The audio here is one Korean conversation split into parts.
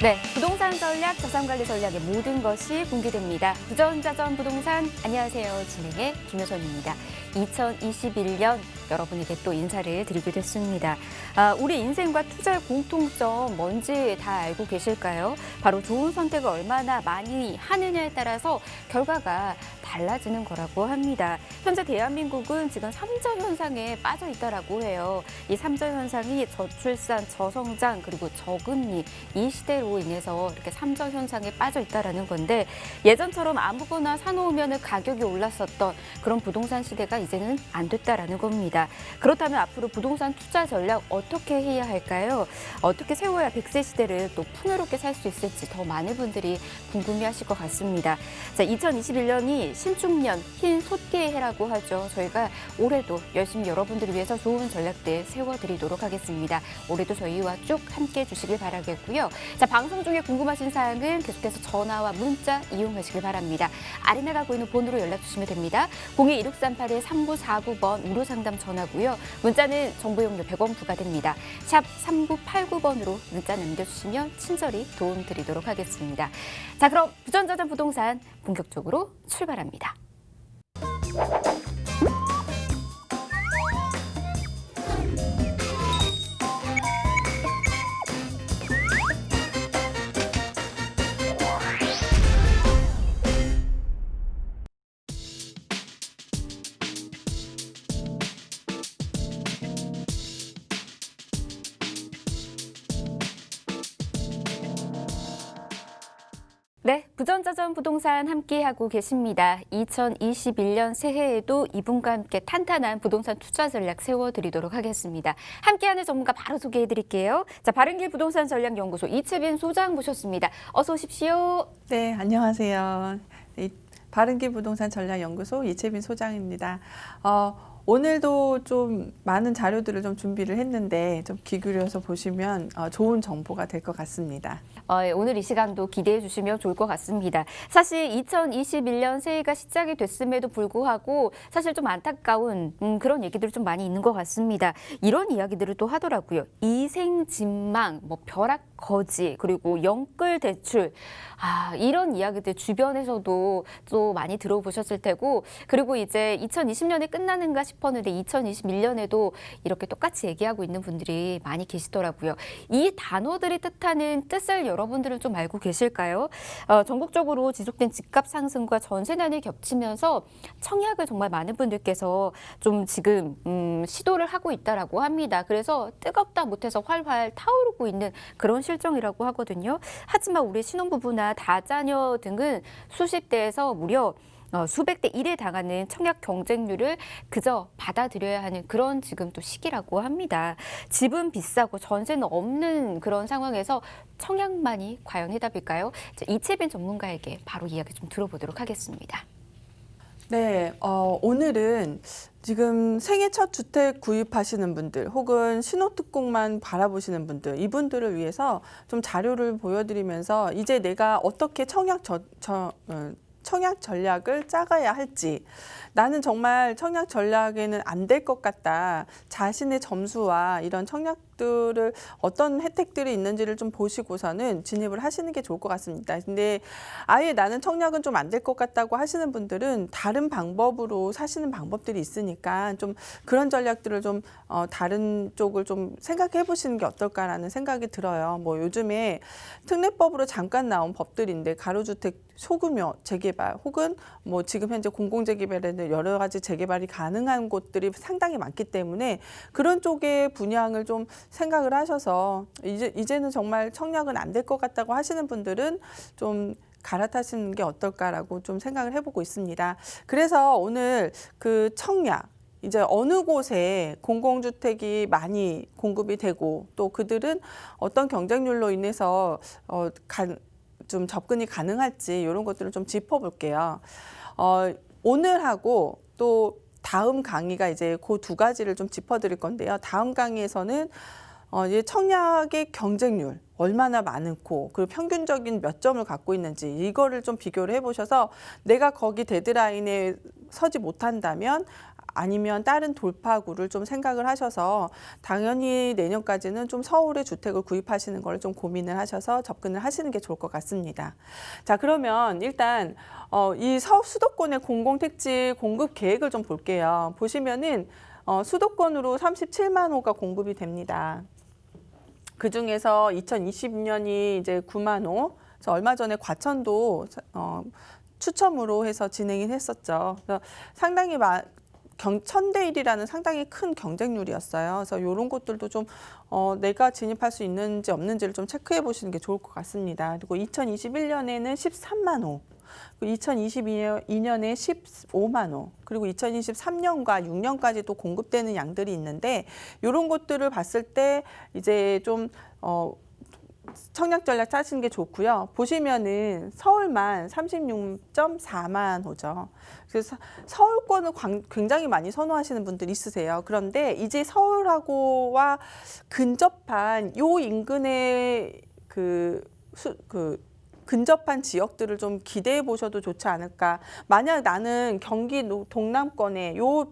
네, 부동산 전략, 자산관리 전략의 모든 것이 공개됩니다. 부전자전 부동산, 안녕하세요. 진행의 김효선입니다. 2021년 여러분에게 또 인사를 드리게 됐습니다. 우리 인생과 투자의 공통점 뭔지 다 알고 계실까요? 바로 좋은 선택을 얼마나 많이 하느냐에 따라서 결과가 달라지는 거라고 합니다. 현재 대한민국은 지금 삼저 현상에 빠져 있다라고 해요. 이 삼저 현상이 저출산, 저성장, 그리고 저금리 이 시대로 인해서 이렇게 삼저 현상에 빠져 있다라는 건데, 예전처럼 아무거나 사놓으면 가격이 올랐었던 그런 부동산 시대가 이제는 안 됐다라는 겁니다. 그렇다면 앞으로 부동산 투자 전략 어떻게 해야 할까요? 어떻게 세워야 100세 시대를 또 풍요롭게 살 수 있을지 더 많은 분들이 궁금해하실 것 같습니다. 자, 2021년이 신축년, 흰 소띠의 해라고 하죠. 저희가 올해도 열심히 여러분들을 위해서 좋은 전략들 세워드리도록 하겠습니다. 올해도 저희와 쭉 함께해 주시길 바라겠고요. 자, 방송 중에 궁금하신 사항은 계속해서 전화와 문자 이용하시길 바랍니다. 아래 나가고 있는 번호로 연락 주시면 됩니다. 02-1638-3949번 무료상담 전화고요. 문자는 정보 용료 100원 부과됩니다. 샵 3989번으로 문자 남겨주시면 친절히 도움 드리도록 하겠습니다. 자, 그럼 부전자전 부동산 본격적으로 출발합니다. 네, 부전자전 부동산 함께하고 계십니다. 2021년 새해에도 이분과 함께 탄탄한 부동산 투자 전략 세워드리도록 하겠습니다. 함께하는 전문가 바로 소개해드릴게요. 자, 바른길 부동산 전략연구소 이채빈 소장 모셨습니다. 어서 오십시오. 네, 안녕하세요. 바른길 부동산 전략연구소 이채빈 소장입니다. 오늘도 좀 많은 자료들을 좀 준비를 했는데 좀 귀 기울여서 보시면 좋은 정보가 될 것 같습니다. 오늘 이 시간도 기대해 주시면 좋을 것 같습니다. 사실 2021년 새해가 시작이 됐음에도 불구하고 사실 좀 안타까운 그런 얘기들이 좀 많이 있는 것 같습니다. 이런 이야기들을 또 하더라고요. 이생진망, 벼락거지, 그리고 영끌 대출. 이런 이야기들 주변에서도 또 많이 들어보셨을 테고, 그리고 이제 2020년에 끝나는가 싶었는데 2021년에도 이렇게 똑같이 얘기하고 있는 분들이 많이 계시더라고요. 이 단어들이 뜻하는 뜻을 여러분들은 좀 알고 계실까요? 전국적으로 지속된 집값 상승과 전세난이 겹치면서 청약을 정말 많은 분들께서 좀 지금 시도를 하고 있다라고 합니다. 그래서 뜨겁다 못해서 활활 타오르고 있는 그런 실정이라고 하거든요. 하지만 우리 신혼부부나 다자녀 등은 수십 대에서 무려 수백 대 1에 당하는 청약 경쟁률을 그저 받아들여야 하는 그런 지금 또 시기라고 합니다. 집은 비싸고 전세는 없는 그런 상황에서 청약만이 과연 해답일까요? 자, 이채빈 전문가에게 바로 이야기 좀 들어보도록 하겠습니다. 네, 오늘은 지금 생애 첫 주택 구입하시는 분들 혹은 신혼특공만 바라보시는 분들, 이분들을 위해서 좀 자료를 보여드리면서 이제 내가 어떻게 청약 전략을 짜가야 할지, 나는 정말 청약 전략에는 안 될 것 같다. 자신의 점수와 이런 청약들을 어떤 혜택들이 있는지를 좀 보시고서는 진입을 하시는 게 좋을 것 같습니다. 근데 아예 나는 청약은 좀 안 될 것 같다고 하시는 분들은 다른 방법으로 사시는 방법들이 있으니까 좀 그런 전략들을 좀 다른 쪽을 좀 생각해 보시는 게 어떨까라는 생각이 들어요. 뭐 요즘에 특례법으로 잠깐 나온 법들인데 가로주택 소규모 재개발 혹은 뭐 지금 현재 공공재개발에는 여러 가지 재개발이 가능한 곳들이 상당히 많기 때문에 그런 쪽의 분양을 좀 생각을 하셔서 이제는 정말 청약은 안 될 것 같다고 하시는 분들은 좀 갈아타시는 게 어떨까라고 좀 생각을 해보고 있습니다. 그래서 오늘 그 청약, 이제 어느 곳에 공공주택이 많이 공급이 되고 또 그들은 어떤 경쟁률로 인해서 좀 접근이 가능할지 이런 것들을 좀 짚어볼게요. 오늘하고 또 다음 강의가 이제 그 두 가지를 좀 짚어드릴 건데요. 다음 강의에서는 이제 청약의 경쟁률 얼마나 많고 그리고 평균적인 몇 점을 갖고 있는지 이거를 좀 비교를 해보셔서 내가 거기 데드라인에 서지 못한다면 아니면 다른 돌파구를 좀 생각을 하셔서 당연히 내년까지는 좀 서울에 주택을 구입하시는 걸 좀 고민을 하셔서 접근을 하시는 게 좋을 것 같습니다. 자, 그러면 일단 이 수도권의 공공택지 공급 계획을 좀 볼게요. 보시면은 수도권으로 37만 호가 공급이 됩니다. 그 중에서 2020년이 이제 9만 호. 그래서 얼마 전에 과천도 추첨으로 해서 진행을 했었죠. 그래서 상당히 천대 1이라는 상당히 큰 경쟁률이었어요. 그래서 이런 것들도 좀 내가 진입할 수 있는지 없는지를 좀 체크해 보시는 게 좋을 것 같습니다. 그리고 2021년에는 13만 호. 2022년에 15만 호, 그리고 2023년과 6년까지 또 공급되는 양들이 있는데 이런 것들을 봤을 때 이제 좀 청약 전략 짜시는 게 좋고요. 보시면은 서울만 36.4만 호죠. 그래서 서울권을 굉장히 많이 선호하시는 분들이 있으세요. 그런데 이제 서울하고와 근접한 요 인근의 근접한 지역들을 좀 기대해 보셔도 좋지 않을까. 만약 나는 경기 동남권에 요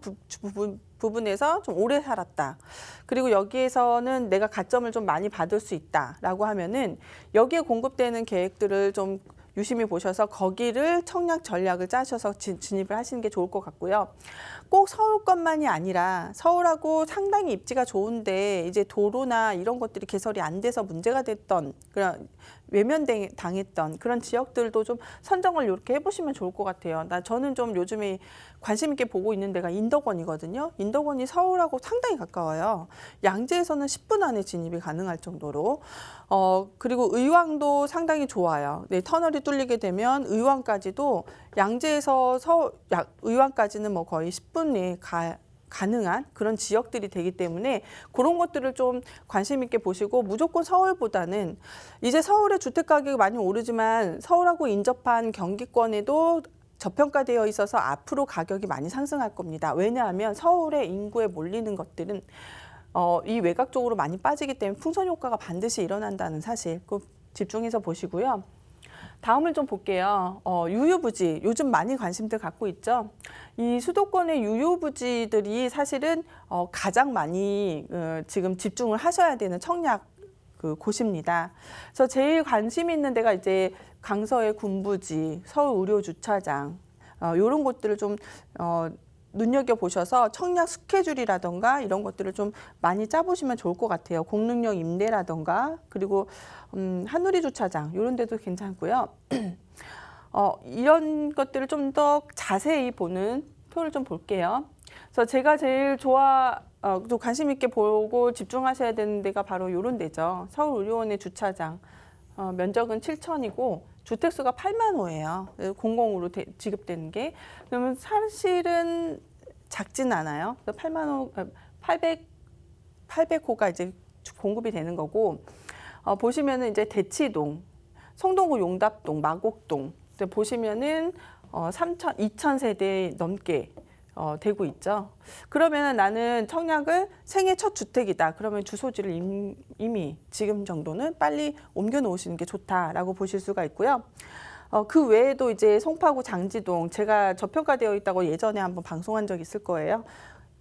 부분에서 좀 오래 살았다. 그리고 여기에서는 내가 가점을 좀 많이 받을 수 있다라고 하면은 여기에 공급되는 계획들을 좀 유심히 보셔서 거기를 청약 전략을 짜셔서 진입을 하시는 게 좋을 것 같고요. 꼭 서울권만이 아니라 서울하고 상당히 입지가 좋은데 이제 도로나 이런 것들이 개설이 안 돼서 문제가 됐던 그런 외면당했던 그런 지역들도 좀 선정을 이렇게 해보시면 좋을 것 같아요. 저는 좀 요즘에 관심 있게 보고 있는 데가 인덕원이거든요. 인덕원이 서울하고 상당히 가까워요. 양재에서는 10분 안에 진입이 가능할 정도로. 그리고 의왕도 상당히 좋아요. 네, 터널이 뚫리게 되면 의왕까지도 양재에서 의왕까지는 뭐 거의 10분 내에 가능한 그런 지역들이 되기 때문에 그런 것들을 좀 관심 있게 보시고 무조건 서울보다는 이제 서울의 주택 가격이 많이 오르지만 서울하고 인접한 경기권에도 저평가되어 있어서 앞으로 가격이 많이 상승할 겁니다. 왜냐하면 서울의 인구에 몰리는 것들은 이 외곽 쪽으로 많이 빠지기 때문에 풍선 효과가 반드시 일어난다는 사실 꼭 집중해서 보시고요. 다음을 좀 볼게요. 유유부지 요즘 많이 관심들 갖고 있죠. 이 수도권의 유유부지들이 사실은 가장 많이 지금 집중을 하셔야 되는 청약 곳입니다. 그래서 제일 관심 있는 데가 이제 강서의 군부지, 서울 의료주차장 이런 곳들을 좀 눈여겨보셔서 청약 스케줄이라던가 이런 것들을 좀 많이 짜보시면 좋을 것 같아요. 공릉역 임대라던가 그리고 한우리 주차장 이런 데도 괜찮고요. 이런 것들을 좀 더 자세히 보는 표를 좀 볼게요. 그래서 제가 제일 또 관심 있게 보고 집중하셔야 되는 데가 바로 이런 데죠. 서울의료원의 주차장. 면적은 7,000이고 주택수가 8만 호예요. 공공으로 지급되는 게. 그러면 사실은 작진 않아요. 800호가 이제 공급이 되는 거고 보시면은 이제 대치동, 성동구 용답동, 마곡동 보시면은 2,000세대 넘게 되고 있죠. 그러면 나는 청약을 생애 첫 주택이다. 그러면 주소지를 이미 지금 정도는 빨리 옮겨 놓으시는 게 좋다라고 보실 수가 있고요. 그 외에도 이제 송파구 장지동 제가 저평가되어 있다고 예전에 한번 방송한 적이 있을 거예요.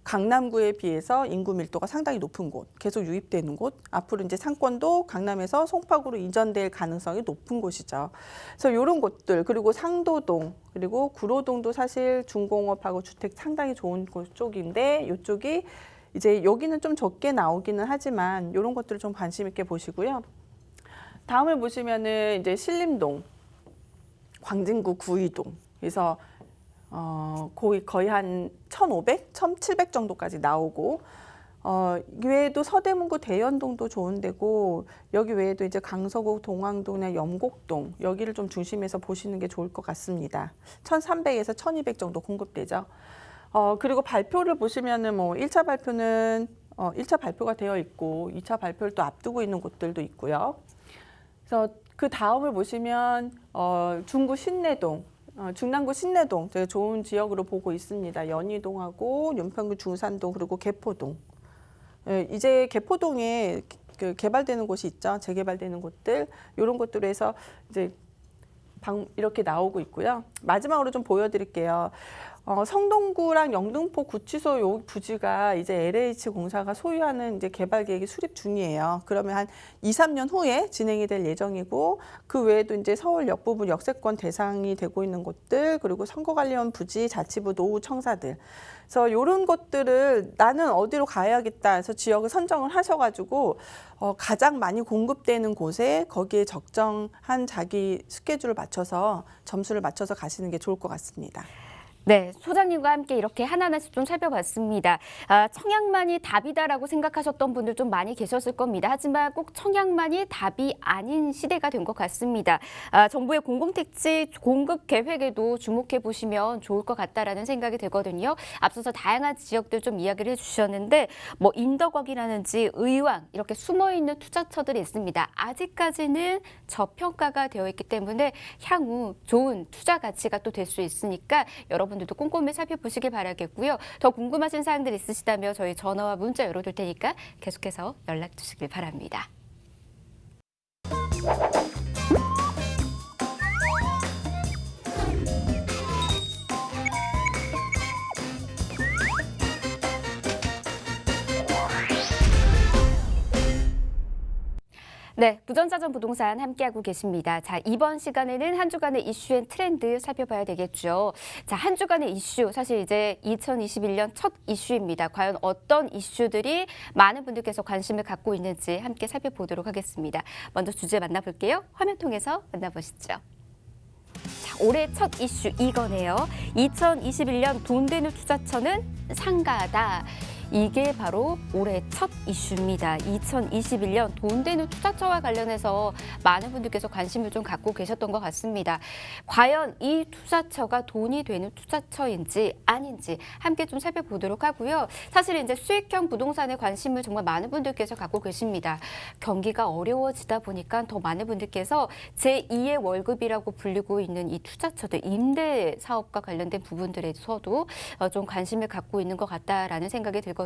강남구에 비해서 인구 밀도가 상당히 높은 곳, 계속 유입되는 곳, 앞으로 이제 상권도 강남에서 송파구로 이전될 가능성이 높은 곳이죠. 그래서 이런 곳들, 그리고 상도동, 그리고 구로동도 사실 중공업하고 주택 상당히 좋은 곳 쪽인데 이쪽이 이제 여기는 좀 적게 나오기는 하지만 이런 것들을 좀 관심 있게 보시고요. 다음을 보시면은 이제 신림동, 광진구 구의동, 그래서 거의 한 1,500, 1,700 정도까지 나오고 외에도 서대문구 대연동도 좋은 데고 여기 외에도 이제 강서구 동황동이나 염곡동 여기를 좀 중심해서 보시는 게 좋을 것 같습니다. 1,300에서 1,200 정도 공급되죠. 그리고 발표를 보시면은 뭐 1차 발표는 1차 발표가 되어 있고 2차 발표를 또 앞두고 있는 곳들도 있고요. 그래서 그 다음을 보시면 중구 신내동, 중랑구 신내동 되게 좋은 지역으로 보고 있습니다. 연희동하고 연평구 중산동 그리고 개포동. 이제 개포동에 개발되는 곳이 있죠. 재개발되는 곳들 이런 곳들에서 이제 이렇게 나오고 있고요. 마지막으로 좀 보여드릴게요. 성동구랑 영등포 구치소 요 부지가 이제 LH 공사가 소유하는 이제 개발 계획이 수립 중이에요. 그러면 한 2, 3년 후에 진행이 될 예정이고 그 외에도 이제 서울역 부분 역세권 대상이 되고 있는 곳들 그리고 선거관리원 부지, 자치부, 노후 청사들. 그래서 이런 것들을 나는 어디로 가야겠다 해서 지역을 선정을 하셔가지고 가장 많이 공급되는 곳에 거기에 적정한 자기 스케줄을 맞춰서 점수를 맞춰서 가시는 게 좋을 것 같습니다. 네, 소장님과 함께 이렇게 하나하나씩 좀 살펴봤습니다. 청약만이 답이다라고 생각하셨던 분들 좀 많이 계셨을 겁니다. 하지만 꼭 청약만이 답이 아닌 시대가 된 것 같습니다. 정부의 공공택지 공급 계획에도 주목해 보시면 좋을 것 같다라는 생각이 들거든요. 앞서서 다양한 지역들 좀 이야기를 해주셨는데 뭐 인덕역이라든지 의왕 이렇게 숨어있는 투자처들이 있습니다. 아직까지는 저평가가 되어 있기 때문에 향후 좋은 투자 가치가 또 될 수 있으니까 여러분들도 꼼꼼히 살펴보시길 바라겠고요. 더 궁금하신 사항들 있으시다면 저희 전화와 문자 열어둘 테니까 계속해서 연락 주시길 바랍니다. 네, 부전자전 부동산 함께하고 계십니다. 자, 이번 시간에는 한 주간의 이슈 앤 트렌드 살펴봐야 되겠죠. 자, 한 주간의 이슈, 사실 이제 2021년 첫 이슈입니다. 과연 어떤 이슈들이 많은 분들께서 관심을 갖고 있는지 함께 살펴보도록 하겠습니다. 먼저 주제 만나볼게요. 화면 통해서 만나보시죠. 자, 올해 첫 이슈 이거네요. 2021년 돈 되는 투자처는 상가다. 이게 바로 올해 첫 이슈입니다. 2021년 돈 되는 투자처와 관련해서 많은 분들께서 관심을 좀 갖고 계셨던 것 같습니다. 과연 이 투자처가 돈이 되는 투자처인지 아닌지 함께 좀 살펴보도록 하고요. 사실 이제 수익형 부동산에 관심을 정말 많은 분들께서 갖고 계십니다. 경기가 어려워지다 보니까 더 많은 분들께서 제2의 월급이라고 불리고 있는 이 투자처들, 임대 사업과 관련된 부분들에서도 좀 관심을 갖고 있는 것 같다라는 생각이 들거든요.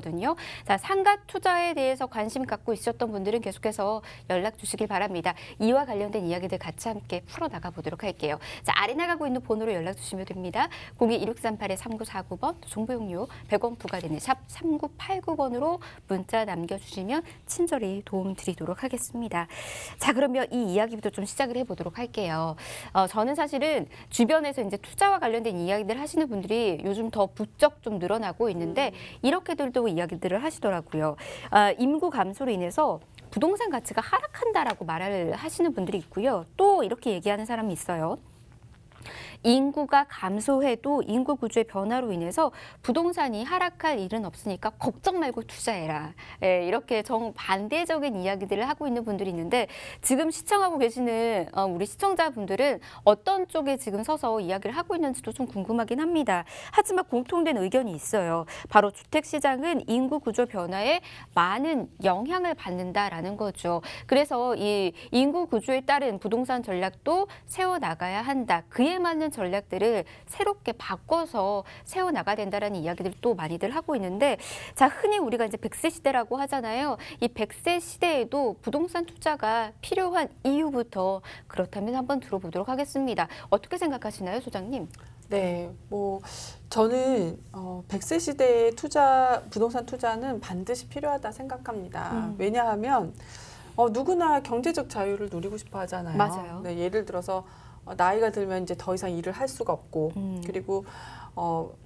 자, 상가 투자에 대해서 관심 갖고 있었던 분들은 계속해서 연락 주시길 바랍니다. 이와 관련된 이야기들 같이 함께 풀어나가 보도록 할게요. 자, 아래 나가고 있는 번호로 연락 주시면 됩니다. 02-1638-3949번, 정보용료 100원 부과되는 샵 3989번으로 문자 남겨주시면 친절히 도움 드리도록 하겠습니다. 자, 그러면 이 이야기부터 좀 시작을 해보도록 할게요. 저는 사실은 주변에서 이제 투자와 관련된 이야기들 하시는 분들이 요즘 더 부쩍 좀 늘어나고 있는데 이렇게들도 이야기들을 하시더라고요. 인구 감소로 인해서 부동산 가치가 하락한다라고 말을 하시는 분들이 있고요. 또 이렇게 얘기하는 사람이 있어요. 인구가 감소해도 인구 구조의 변화로 인해서 부동산이 하락할 일은 없으니까 걱정 말고 투자해라. 이렇게 정반대적인 이야기들을 하고 있는 분들이 있는데 지금 시청하고 계시는 우리 시청자분들은 어떤 쪽에 지금 서서 이야기를 하고 있는지도 좀 궁금하긴 합니다. 하지만 공통된 의견이 있어요. 바로 주택시장은 인구 구조 변화에 많은 영향을 받는다라는 거죠. 그래서 이 인구 구조에 따른 부동산 전략도 세워나가야 한다. 그에 맞는 전략들을 새롭게 바꿔서 세워나가야 된다라는 이야기들을 또 많이들 하고 있는데 자, 흔히 우리가 이제 100세 시대라고 하잖아요. 이 100세 시대에도 부동산 투자가 필요한 이유부터 그렇다면 한번 들어보도록 하겠습니다. 어떻게 생각하시나요, 소장님? 네, 뭐 저는 100세 시대의 부동산 투자는 반드시 필요하다 생각합니다. 왜냐하면 누구나 경제적 자유를 누리고 싶어 하잖아요. 맞아요. 네, 예를 들어서 나이가 들면 이제 더 이상 일을 할 수가 없고 그리고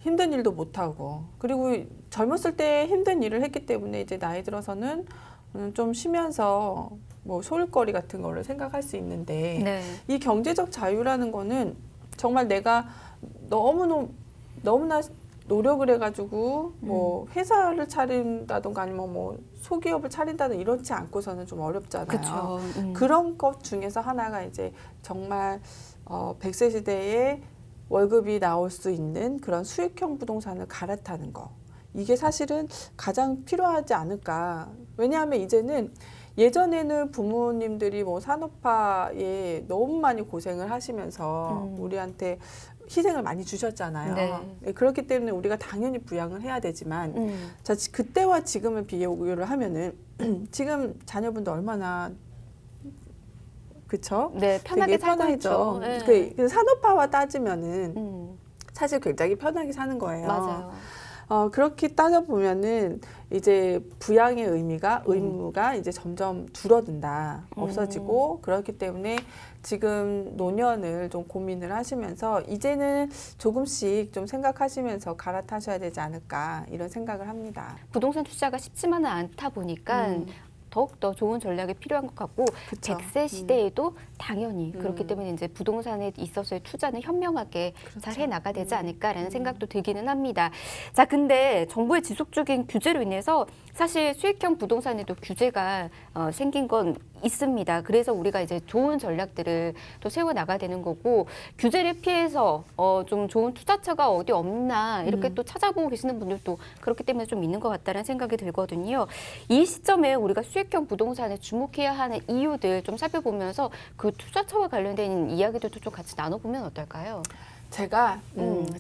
힘든 일도 못 하고 그리고 젊었을 때 힘든 일을 했기 때문에 이제 나이 들어서는 좀 쉬면서 뭐 소일거리 같은 거를 생각할 수 있는데 네. 이 경제적 자유라는 거는 정말 내가 너무나 노력을 해가지고 뭐 회사를 차린다던가 아니면 뭐 소기업을 차린다든 이렇지 않고서는 좀 어렵잖아요. 그렇죠. 그런 것 중에서 하나가 이제 정말 100세 시대에 월급이 나올 수 있는 그런 수익형 부동산을 갈아타는 거. 이게 사실은 가장 필요하지 않을까. 왜냐하면 이제는 예전에는 부모님들이 뭐 산업화에 너무 많이 고생을 하시면서 우리한테 희생을 많이 주셨잖아요. 네. 그렇기 때문에 우리가 당연히 부양을 해야 되지만 자, 그때와 지금을 비교를 하면은 지금 자녀분들 얼마나 그쵸? 네, 편하게 되게 살고 편하죠. 있죠. 네. 그 산업화와 따지면은 사실 굉장히 편하게 사는 거예요. 맞아요. 그렇게 따져보면은 이제 부양의 의무가 이제 점점 줄어든다, 없어지고 그렇기 때문에 지금 노년을 좀 고민을 하시면서 이제는 조금씩 좀 생각하시면서 갈아타셔야 되지 않을까 이런 생각을 합니다. 부동산 투자가 쉽지만은 않다 보니까 더욱더 좋은 전략이 필요한 것 같고 그쵸. 100세 시대에도 당연히 그렇기 때문에 이제 부동산에 있어서의 투자는 현명하게 잘 해나가야 되지 않을까라는 생각도 들기는 합니다. 자, 근데 정부의 지속적인 규제로 인해서 사실 수익형 부동산에도 규제가 생긴 건 있습니다. 그래서 우리가 이제 좋은 전략들을 또 세워나가야 되는 거고 규제를 피해서 좀 좋은 투자처가 어디 없나 이렇게 또 찾아보고 계시는 분들도 그렇기 때문에 좀 있는 것 같다는 생각이 들거든요. 이 시점에 우리가 수익형 부동산에 주목해야 하는 이유들 좀 살펴보면서 그 투자처와 관련된 이야기들도 좀 같이 나눠보면 어떨까요? 제가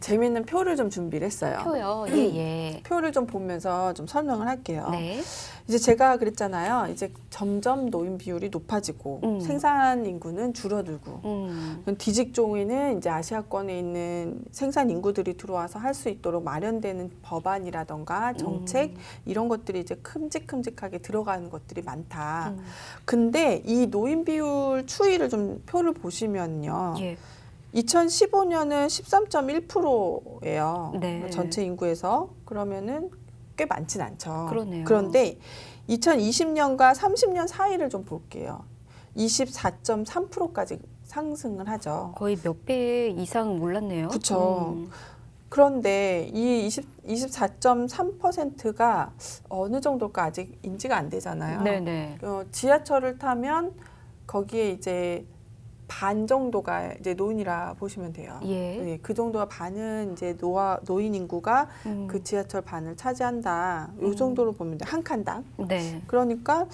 재미있는 표를 좀 준비를 했어요. 표요. 예. 표를 좀 보면서 좀 설명을 할게요. 네. 이제 제가 그랬잖아요. 이제 점점 노인 비율이 높아지고 생산 인구는 줄어들고 뒤직종에는 이제 아시아권에 있는 생산 인구들이 들어와서 할 수 있도록 마련되는 법안이라던가 정책 이런 것들이 이제 큼직큼직하게 들어가는 것들이 많다. 근데 이 노인 비율 추이를 좀 표를 보시면요. 예. 2015년은 13.1%예요. 네. 전체 인구에서. 그러면은 꽤 많진 않죠. 그러네요. 그런데 2020년과 30년 사이를 좀 볼게요. 24.3%까지 상승을 하죠. 거의 몇 배 이상 올랐네요. 그렇죠. 그런데 이 24.3%가 어느 정도일까 아직 인지가 안 되잖아요. 네네. 지하철을 타면 거기에 이제 반 정도가 이제 노인이라 보시면 돼요. 예. 네, 그 정도가 반은 이제 노인 인구가 그 지하철 반을 차지한다. 이 정도로 보면 돼요. 한 칸당. 네. 그러니까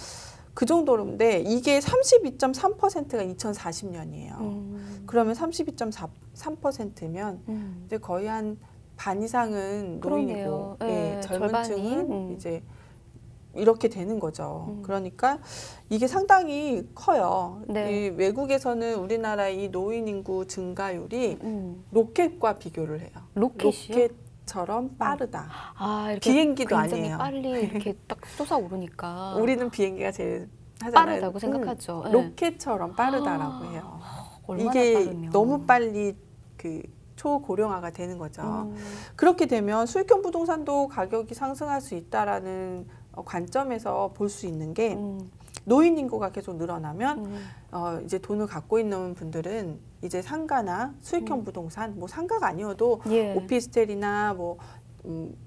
그 정도인데 이게 32.3%가 2040년이에요. 그러면 32.3%면 이제 거의 한 반 이상은 노인이고 그러네요. 예, 젊은 절반이. 층은 이제 이렇게 되는 거죠. 그러니까 이게 상당히 커요. 네. 이 외국에서는 우리나라의 이 노인 인구 증가율이 로켓과 비교를 해요. 로켓이요? 로켓처럼 빠르다. 아, 이렇게 비행기도 굉장히 아니에요. 빨리 이렇게 딱 솟아오르니까 우리는 비행기가 제일 하잖아요. 빠르다고 생각하죠. 네. 로켓처럼 빠르다라고 해요. 얼마나 이게 빠르면. 너무 빨리 그 초고령화가 되는 거죠. 그렇게 되면 수익형 부동산도 가격이 상승할 수 있다라는 관점에서 볼 수 있는 게 노인 인구가 계속 늘어나면 이제 돈을 갖고 있는 분들은 이제 상가나 수익형 부동산, 뭐 상가가 아니어도 예. 오피스텔이나 뭐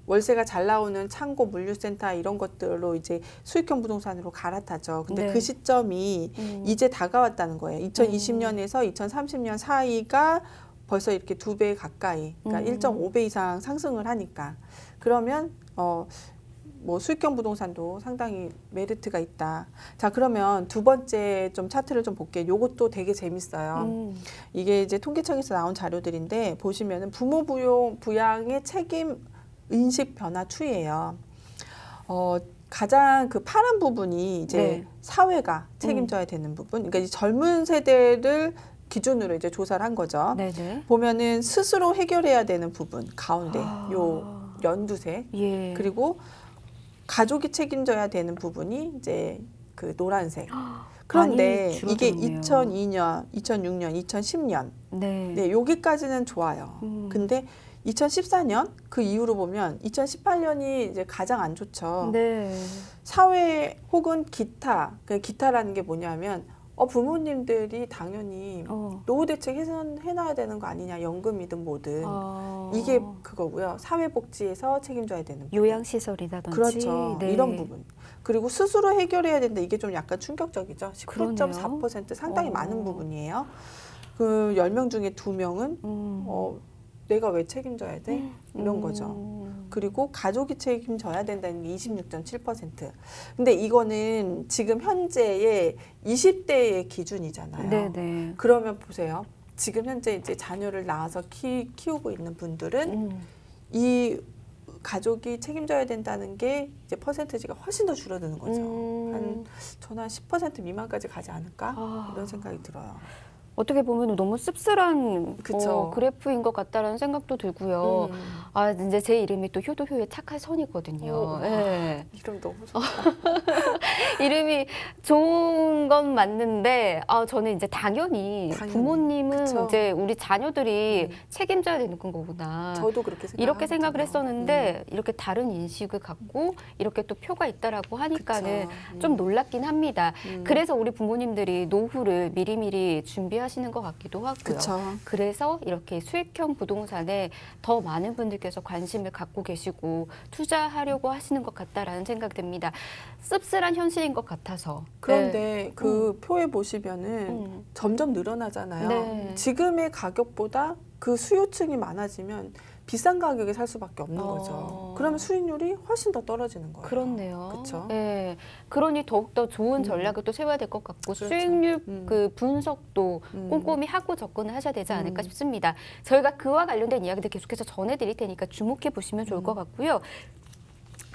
월세가 잘 나오는 창고 물류센터 이런 것들로 이제 수익형 부동산으로 갈아타죠. 근데 네. 그 시점이 이제 다가왔다는 거예요. 2020년에서 2030년 사이가 벌써 이렇게 2배 가까이, 그러니까 1.5배 이상 상승을 하니까 그러면 뭐 수익형 부동산도 상당히 메리트가 있다. 자, 그러면 두 번째 좀 차트를 좀 볼게요. 요것도 되게 재밌어요. 이게 이제 통계청에서 나온 자료들인데 보시면은 부모 부양의 책임 인식 변화 추이예요. 가장 그 파란 부분이 이제 네. 사회가 책임져야 되는 부분. 그러니까 이 젊은 세대를 기준으로 이제 조사를 한 거죠. 네네. 보면은 스스로 해결해야 되는 부분 가운데 요 연두색 예. 그리고 가족이 책임져야 되는 부분이 이제 그 노란색. 그런데 많이 이게 줄어들었네요. 2002년, 2006년, 2010년 네. 네, 여기까지는 좋아요. 근데 2014년 그 이후로 보면 2018년이 이제 가장 안 좋죠. 네. 사회 혹은 기타, 그 기타라는 게 뭐냐면 부모님들이 당연히 노후 대책 해놔야 되는 거 아니냐, 연금이든 뭐든 이게 그거고요. 사회복지에서 책임져야 되는 부분. 요양시설이라든지. 그렇죠. 네. 이런 부분. 그리고 스스로 해결해야 된다. 이게 좀 약간 충격적이죠. 19.4% 상당히 많은 부분이에요. 그 10명 중에 2명은 내가 왜 책임져야 돼? 이런 거죠. 그리고 가족이 책임져야 된다는 게 26.7%. 근데 이거는 지금 현재의 20대의 기준이잖아요. 네네. 그러면 보세요. 지금 현재 이제 자녀를 낳아서 키우고 있는 분들은 이 가족이 책임져야 된다는 게 이제 퍼센트지가 훨씬 더 줄어드는 거죠. 저는 한 10% 미만까지 가지 않을까? 이런 생각이 들어요. 어떻게 보면 너무 씁쓸한 그쵸. 그래프인 것 같다라는 생각도 들고요. 아, 이제 제 이름이 또 효도효의 착할 선이거든요. 예. 이름 너무 좋다. 이름이 좋은 건 맞는데, 저는 이제 당연히 부모님은 그쵸. 이제 우리 자녀들이 책임져야 되는 건 거구나. 저도 그렇게 이렇게 생각을 생각하거든요. 했었는데 이렇게 다른 인식을 갖고 이렇게 또 표가 있다라고 하니까는 그쵸. 좀 놀랍긴 합니다. 그래서 우리 부모님들이 노후를 미리미리 준비하시는 것 같기도 하고요. 그쵸. 그래서 이렇게 수익형 부동산에 더 많은 분들께서 관심을 갖고 계시고 투자하려고 하시는 것 같다라는 생각이 듭니다. 씁쓸한 현실인 것 같아서. 그런데 그 표에 보시면은 음. 점점 늘어나잖아요. 네. 지금의 가격보다 그 수요층이 많아지면 비싼 가격에 살 수밖에 없는 거죠. 그러면 수익률이 훨씬 더 떨어지는 거예요. 그렇네요. 그렇죠. 예. 그러니 더욱더 좋은 전략을 또 세워야 될 것 같고 그렇죠. 수익률 그 분석도 꼼꼼히 하고 접근을 하셔야 되지 않을까 싶습니다. 저희가 그와 관련된 이야기들 계속해서 전해드릴 테니까 주목해 보시면 좋을 것 같고요.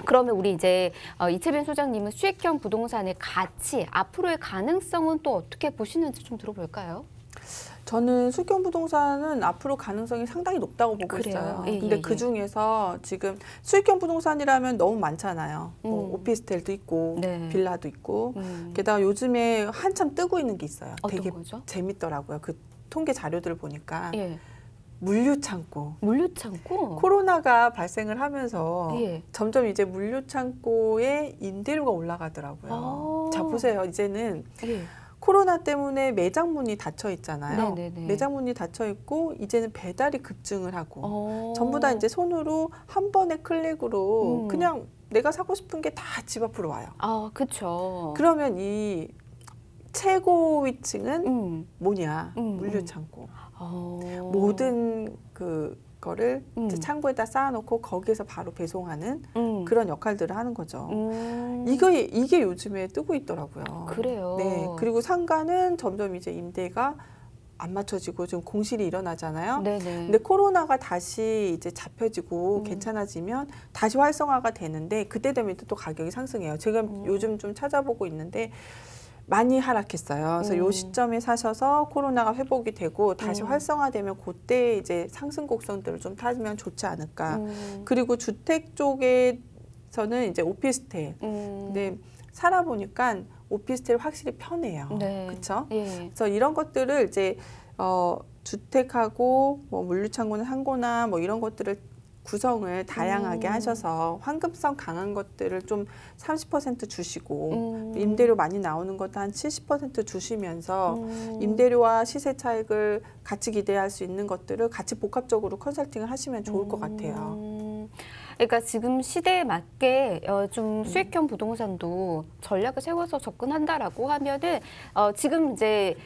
그러면 우리 이제 이채빈 소장님은 수익형 부동산의 가치, 앞으로의 가능성은 또 어떻게 보시는지 좀 들어볼까요? 저는 수익형 부동산은 앞으로 가능성이 상당히 높다고 보고 그래요? 있어요. 예, 근데 예, 그 예. 중에서 지금 수익형 부동산이라면 너무 많잖아요. 뭐 오피스텔도 있고 네. 빌라도 있고 게다가 요즘에 한참 뜨고 있는 게 있어요. 어떤 되게 거죠? 재밌더라고요. 그 통계 자료들을 보니까 예. 물류창고. 물류창고? 코로나가 발생을 하면서 예. 점점 이제 물류창고의 임대료가 올라가더라고요. 아. 자, 보세요. 이제는 예. 코로나 때문에 매장 문이 닫혀 있잖아요. 네네네. 매장 문이 닫혀 있고 이제는 배달이 급증을 하고 어. 전부 다 이제 손으로 한 번의 클릭으로 그냥 내가 사고 싶은 게 다 집 앞으로 와요. 아, 그렇죠. 그러면 이 최고 위층은 뭐냐? 물류창고. 모든 그거를 이제 창고에다 쌓아놓고 거기에서 바로 배송하는 그런 역할들을 하는 거죠. 이게 요즘에 뜨고 있더라고요. 그래요. 네. 그리고 상가는 점점 이제 임대가 안 맞춰지고 좀 공실이 일어나잖아요. 네네. 근데 코로나가 다시 이제 잡혀지고 괜찮아지면 다시 활성화가 되는데 그때 되면 또 가격이 상승해요. 제가 요즘 좀 찾아보고 있는데 많이 하락했어요. 그래서 요 시점에 사셔서 코로나가 회복이 되고 다시 활성화되면 그때 이제 상승 곡선들을 좀 타면 좋지 않을까. 그리고 주택 쪽에서는 이제 오피스텔. 근데 살아보니까 오피스텔 확실히 편해요. 네. 그렇죠? 예. 그래서 이런 것들을 이제 주택하고 뭐 물류창고나 상고나 뭐 이런 것들을 구성을 다양하게 하셔서 환급성 강한 것들을 좀 30% 주시고 임대료 많이 나오는 것도 한 70% 주시면서 임대료와 시세 차익을 같이 기대할 수 있는 것들을 같이 복합적으로 컨설팅을 하시면 좋을 것 같아요. 그러니까 지금 시대에 맞게 좀 수익형 부동산도 전략을 세워서 접근한다라고 하면은 지금 이제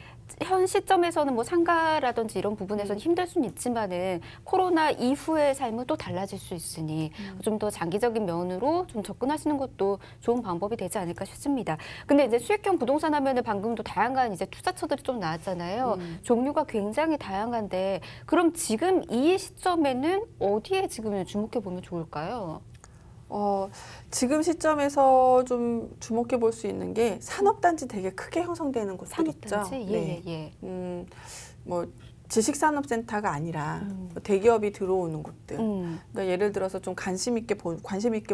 현 시점에서는 뭐 상가라든지 이런 부분에서는 힘들 수는 있지만은 코로나 이후의 삶은 또 달라질 수 있으니 좀 더 장기적인 면으로 좀 접근하시는 것도 좋은 방법이 되지 않을까 싶습니다. 근데 이제 수익형 부동산 하면은 방금도 다양한 이제 투자처들이 좀 나왔잖아요. 종류가 굉장히 다양한데 그럼 지금 이 시점에는 어디에 지금 주목해 보면 좋을까요? 지금 시점에서 좀 주목해 볼 수 있는 게 산업단지 되게 크게 형성되는 곳들 있죠. 산업단지? 네. 예. 뭐 지식산업센터가 아니라 뭐 대기업이 들어오는 곳들. 그러니까 예를 들어서 좀 관심 있게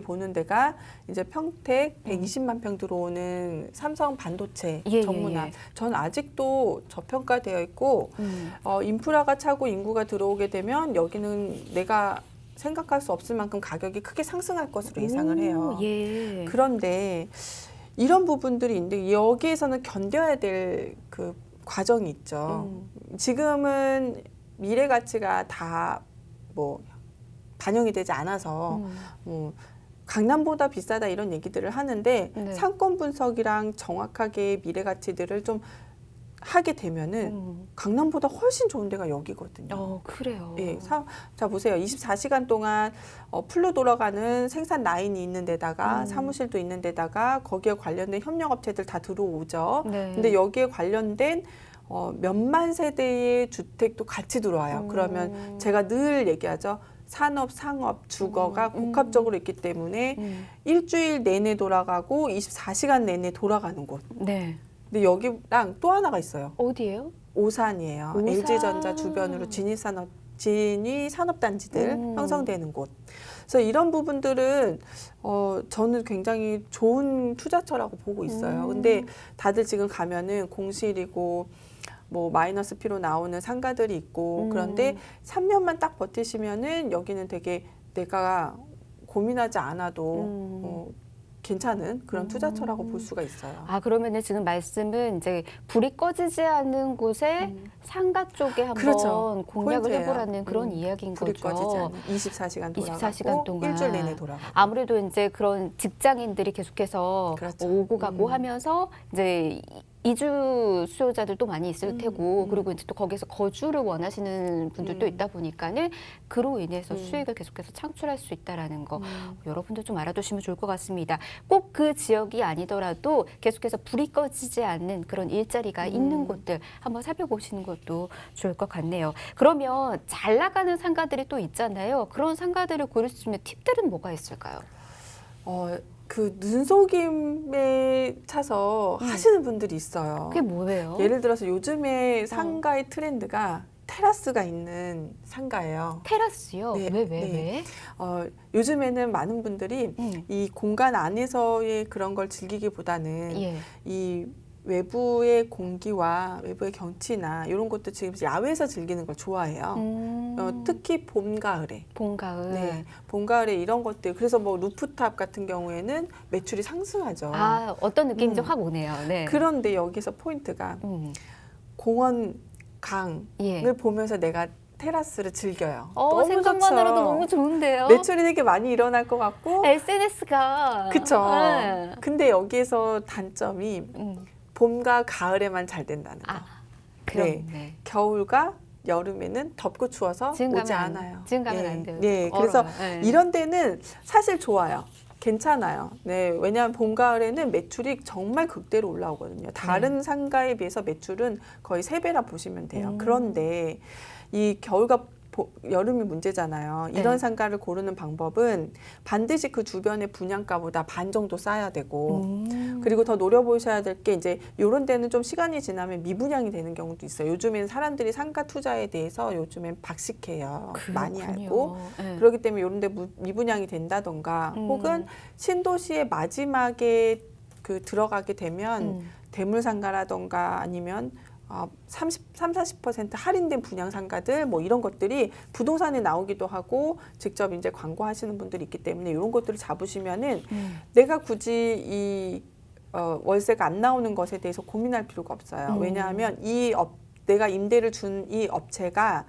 보는 데가 이제 평택 120만 평 들어오는 삼성 반도체 전문화. 전 아직도 저평가되어 있고 인프라가 차고 인구가 들어오게 되면 여기는 내가 생각할 수 없을 만큼 가격이 크게 상승할 것으로 예상을 해요. 예. 그런데 이런 부분들이 있는데 여기에서는 견뎌야 될 그 과정이 있죠. 지금은 미래 가치가 다 뭐 반영이 되지 않아서 뭐 강남보다 비싸다 이런 얘기들을 하는데 네. 상권 분석이랑 정확하게 미래 가치들을 좀 하게 되면은 강남보다 훨씬 좋은 데가 여기거든요. 그래요. 예, 자 보세요. 24시간 동안 풀로 돌아가는 생산 라인이 있는 데다가 사무실도 있는 데다가 거기에 관련된 협력업체들 다 들어오죠. 네. 근데 여기에 관련된 몇만 세대의 주택도 같이 들어와요. 그러면 제가 늘 얘기하죠. 산업, 상업, 주거가 복합적으로 있기 때문에 일주일 내내 돌아가고 24시간 내내 돌아가는 곳. 네. 근데 여기랑 또 하나가 있어요. 어디예요? 오산이에요. 오산. LG전자 주변으로 진위 산업단지들 형성되는 곳. 그래서 이런 부분들은 저는 굉장히 좋은 투자처라고 보고 있어요. 근데 다들 지금 가면은 공실이고 뭐 마이너스 P로 나오는 상가들이 있고 그런데 3년만 딱 버티시면은 여기는 되게 내가 고민하지 않아도 괜찮은 그런 투자처라고 볼 수가 있어요. 아, 그러면은 지금 말씀은 이제 불이 꺼지지 않는 곳에 상가 쪽에 한번 그렇죠. 공략을 포인트예요. 해보라는 그런 이야기인 불이 거죠. 꺼지지 않는 24시간 돌아가고 24시간 동안. 일주일 내내 돌아가고. 아무래도 이제 그런 직장인들이 계속해서 그렇죠. 오고 가고 하면서 이제 이주 수요자들도 많이 있을 테고 그리고 이제 또 거기서 거주를 원하시는 분들도 있다 보니까는 그로 인해서 수익을 계속해서 창출할 수 있다라는 거 여러분도 좀 알아두시면 좋을 것 같습니다. 꼭 그 지역이 아니더라도 계속해서 불이 꺼지지 않는 그런 일자리가 있는 곳들 한번 살펴보시는 것도 좋을 것 같네요. 그러면 잘 나가는 상가들이 또 있잖아요. 그런 상가들을 고를 수 있는 팁들은 뭐가 있을까요? 그 눈속임에 차서 하시는 분들이 있어요. 그게 뭐예요? 예를 들어서 요즘에 상가의 트렌드가 테라스가 있는 상가예요. 테라스요? 네, 왜? 네. 요즘에는 많은 분들이 이 공간 안에서의 그런 걸 즐기기보다는 예. 이 외부의 공기와 외부의 경치나 이런 것도 지금 야외에서 즐기는 걸 좋아해요. 특히 봄, 가을에. 봄, 가을. 네, 봄, 가을에 이런 것들. 그래서 뭐 루프탑 같은 경우에는 매출이 상승하죠. 아, 어떤 느낌인지 확 오네요. 네. 그런데 여기서 포인트가 공원, 강을 예. 보면서 내가 테라스를 즐겨요. 너무 생각만으로도 좋죠. 너무 좋은데요. 매출이 되게 많이 일어날 것 같고. SNS가. 그쵸. 네. 근데 여기에서 단점이 봄과 가을에만 잘 된다는 거. 아, 그렇네. 겨울과 여름에는 덥고 추워서 지금 오지 가면 않아요. 지금 가면 안 돼요. 네, 얼어요. 그래서 네. 이런 데는 사실 좋아요. 괜찮아요. 네, 왜냐하면 봄, 가을에는 매출이 정말 극대로 올라오거든요. 다른 상가에 비해서 매출은 거의 3배라 보시면 돼요. 그런데 이 겨울과 여름이 문제잖아요. 네. 이런 상가를 고르는 방법은 반드시 그 주변의 분양가보다 반 정도 싸야 되고 그리고 더 노려보셔야 될 게 이제 이런 데는 좀 시간이 지나면 미분양이 되는 경우도 있어요. 요즘에는 사람들이 상가 투자에 대해서 요즘엔 박식해요. 많이 알고. 네. 그렇기 때문에 이런 데 미분양이 된다던가 혹은 신도시의 마지막에 그 들어가게 되면 대물상가라던가 아니면 30-40% 할인된 분양 상가들 뭐 이런 것들이 부동산에 나오기도 하고 직접 이제 광고하시는 분들이 있기 때문에 이런 것들을 잡으시면은 내가 굳이 이 월세가 안 나오는 것에 대해서 고민할 필요가 없어요. 왜냐하면 내가 임대를 준 이 업체가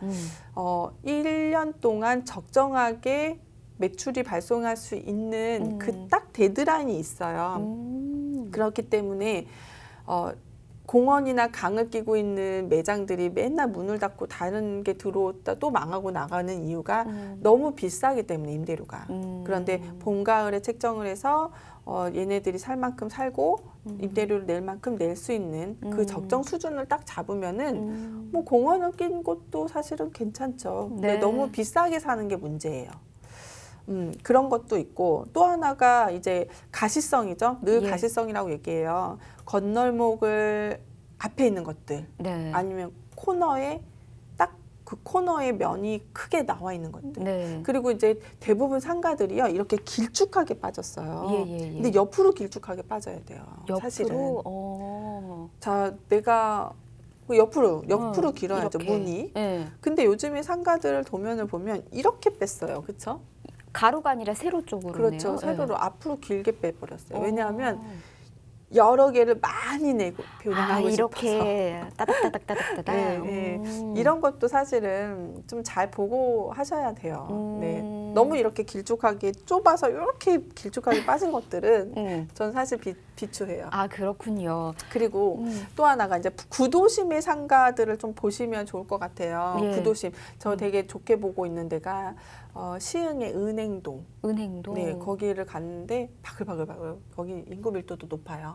1년 동안 적정하게 매출이 발송할 수 있는 그 딱 데드라인이 있어요. 그렇기 때문에 공원이나 강을 끼고 있는 매장들이 맨날 문을 닫고 다른 게 들어오다 또 망하고 나가는 이유가 너무 비싸기 때문에 임대료가. 그런데 봄, 가을에 책정을 해서 얘네들이 살 만큼 살고 임대료를 낼 만큼 낼 수 있는 그 적정 수준을 딱 잡으면은 뭐 공원을 낀 곳도 사실은 괜찮죠. 근데 네. 너무 비싸게 사는 게 문제예요. 그런 것도 있고 또 하나가 이제 가시성이죠. 늘 예. 가시성이라고 얘기해요. 건널목을 앞에 있는 것들 네. 아니면 코너에 딱 그 코너의 면이 크게 나와 있는 것들. 네. 그리고 이제 대부분 상가들이요 이렇게 길쭉하게 빠졌어요. 예. 근데 옆으로 길쭉하게 빠져야 돼요. 사실은. 옆으로. 자, 내가 옆으로 길어야죠 이렇게. 문이. 네. 근데 요즘에 상가들 도면을 보면 이렇게 뺐어요, 그렇죠? 가로가 아니라 세로 쪽으로네요. 그렇죠. 세로로 앞으로 길게 빼버렸어요. 어. 왜냐하면 여러 개를 많이 내고 표현하고 이렇게 싶어서. 따닥따닥따닥따닥. 네. 이런 것도 사실은 좀 잘 보고 하셔야 돼요. 네. 너무 이렇게 길쭉하게 좁아서 이렇게 길쭉하게 빠진 것들은 전 사실 비추해요. 아, 그렇군요. 그리고 또 하나가 이제 구도심의 상가들을 좀 보시면 좋을 것 같아요. 예. 구도심. 저 되게 좋게 보고 있는 데가 시흥의 은행동. 은행도. 네, 거기를 갔는데 바글바글. 거기 인구 밀도도 높아요.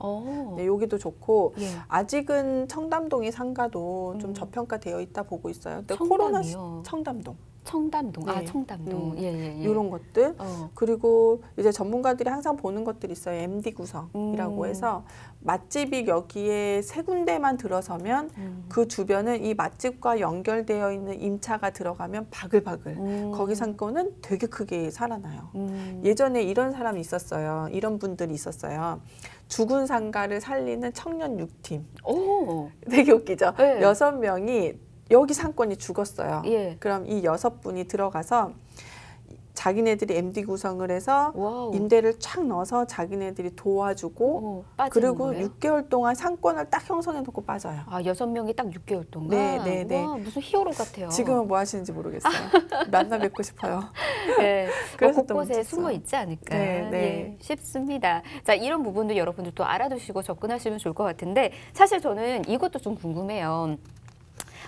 네. 여기도 좋고 예. 아직은 청담동의 상가도 좀 저평가되어 있다 보고 있어요. 근데 청담이요? 청담동. 청담동. 아, 네. 청담동. 예, 예, 예. 이런 것들. 어. 그리고 이제 전문가들이 항상 보는 것들이 있어요. MD 구성이라고 해서 맛집이 여기에 세 군데만 들어서면 그 주변은 이 맛집과 연결되어 있는 임차가 들어가면 바글바글. 거기 상권은 되게 크게 살아나요. 예전에 이런 사람이 있었어요. 이런 분들이 있었어요. 죽은 상가를 살리는 청년 6팀. 오. 되게 웃기죠? 네. 6명이 여기 상권이 죽었어요. 예. 그럼 이 6분이 들어가서 자기네들이 MD 구성을 해서 와우. 임대를 쫙 넣어서 자기네들이 도와주고 오, 빠지는 그리고 거예요? 6개월 동안 상권을 딱 형성해 놓고 빠져요. 아, 6명이 딱 6개월 동안? 네, 네, 네. 와, 무슨 히어로 같아요. 지금은 뭐 하시는지 모르겠어요. 만나 뵙고 싶어요. 네, 그래서 또 곳곳에 묻혔어. 숨어 있지 않을까 네, 네. 예, 싶습니다. 자, 이런 부분도 여러분들 또 알아두시고 접근하시면 좋을 것 같은데 사실 저는 이것도 좀 궁금해요.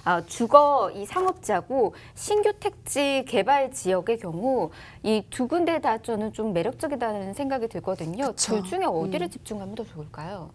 아, 주거 이 상업지하고 신규 택지 개발 지역의 경우 이 두 군데 다 저는 좀 매력적이다는 생각이 들거든요. 그쵸. 둘 중에 어디를 집중하면 더 좋을까요?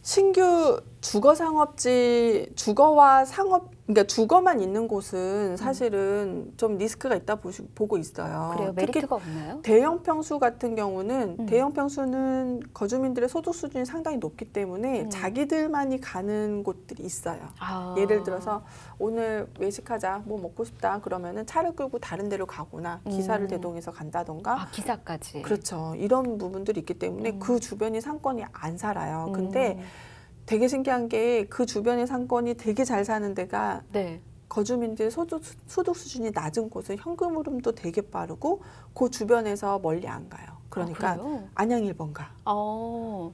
신규 주거 상업지, 주거와 상업, 그러니까 주거만 있는 곳은 사실은 좀 리스크가 있다 보고 있어요. 그래요? 특히 메리트가 없나요? 대형 평수 같은 경우는 대형 평수는 거주민들의 소득 수준이 상당히 높기 때문에 자기들만이 가는 곳들이 있어요. 아. 예를 들어서 오늘 외식하자, 뭐 먹고 싶다 그러면은 차를 끌고 다른 데로 가거나 기사를 대동해서 간다던가. 아, 기사까지. 그렇죠. 이런 부분들이 있기 때문에 그 주변이 상권이 안 살아요. 근데 되게 신기한 게 그 주변의 상권이 되게 잘 사는 데가 네. 거주민들 소득 수준이 낮은 곳은 현금 흐름도 되게 빠르고 그 주변에서 멀리 안 가요. 그러니까 아, 그래요? 안양 1번가. 어.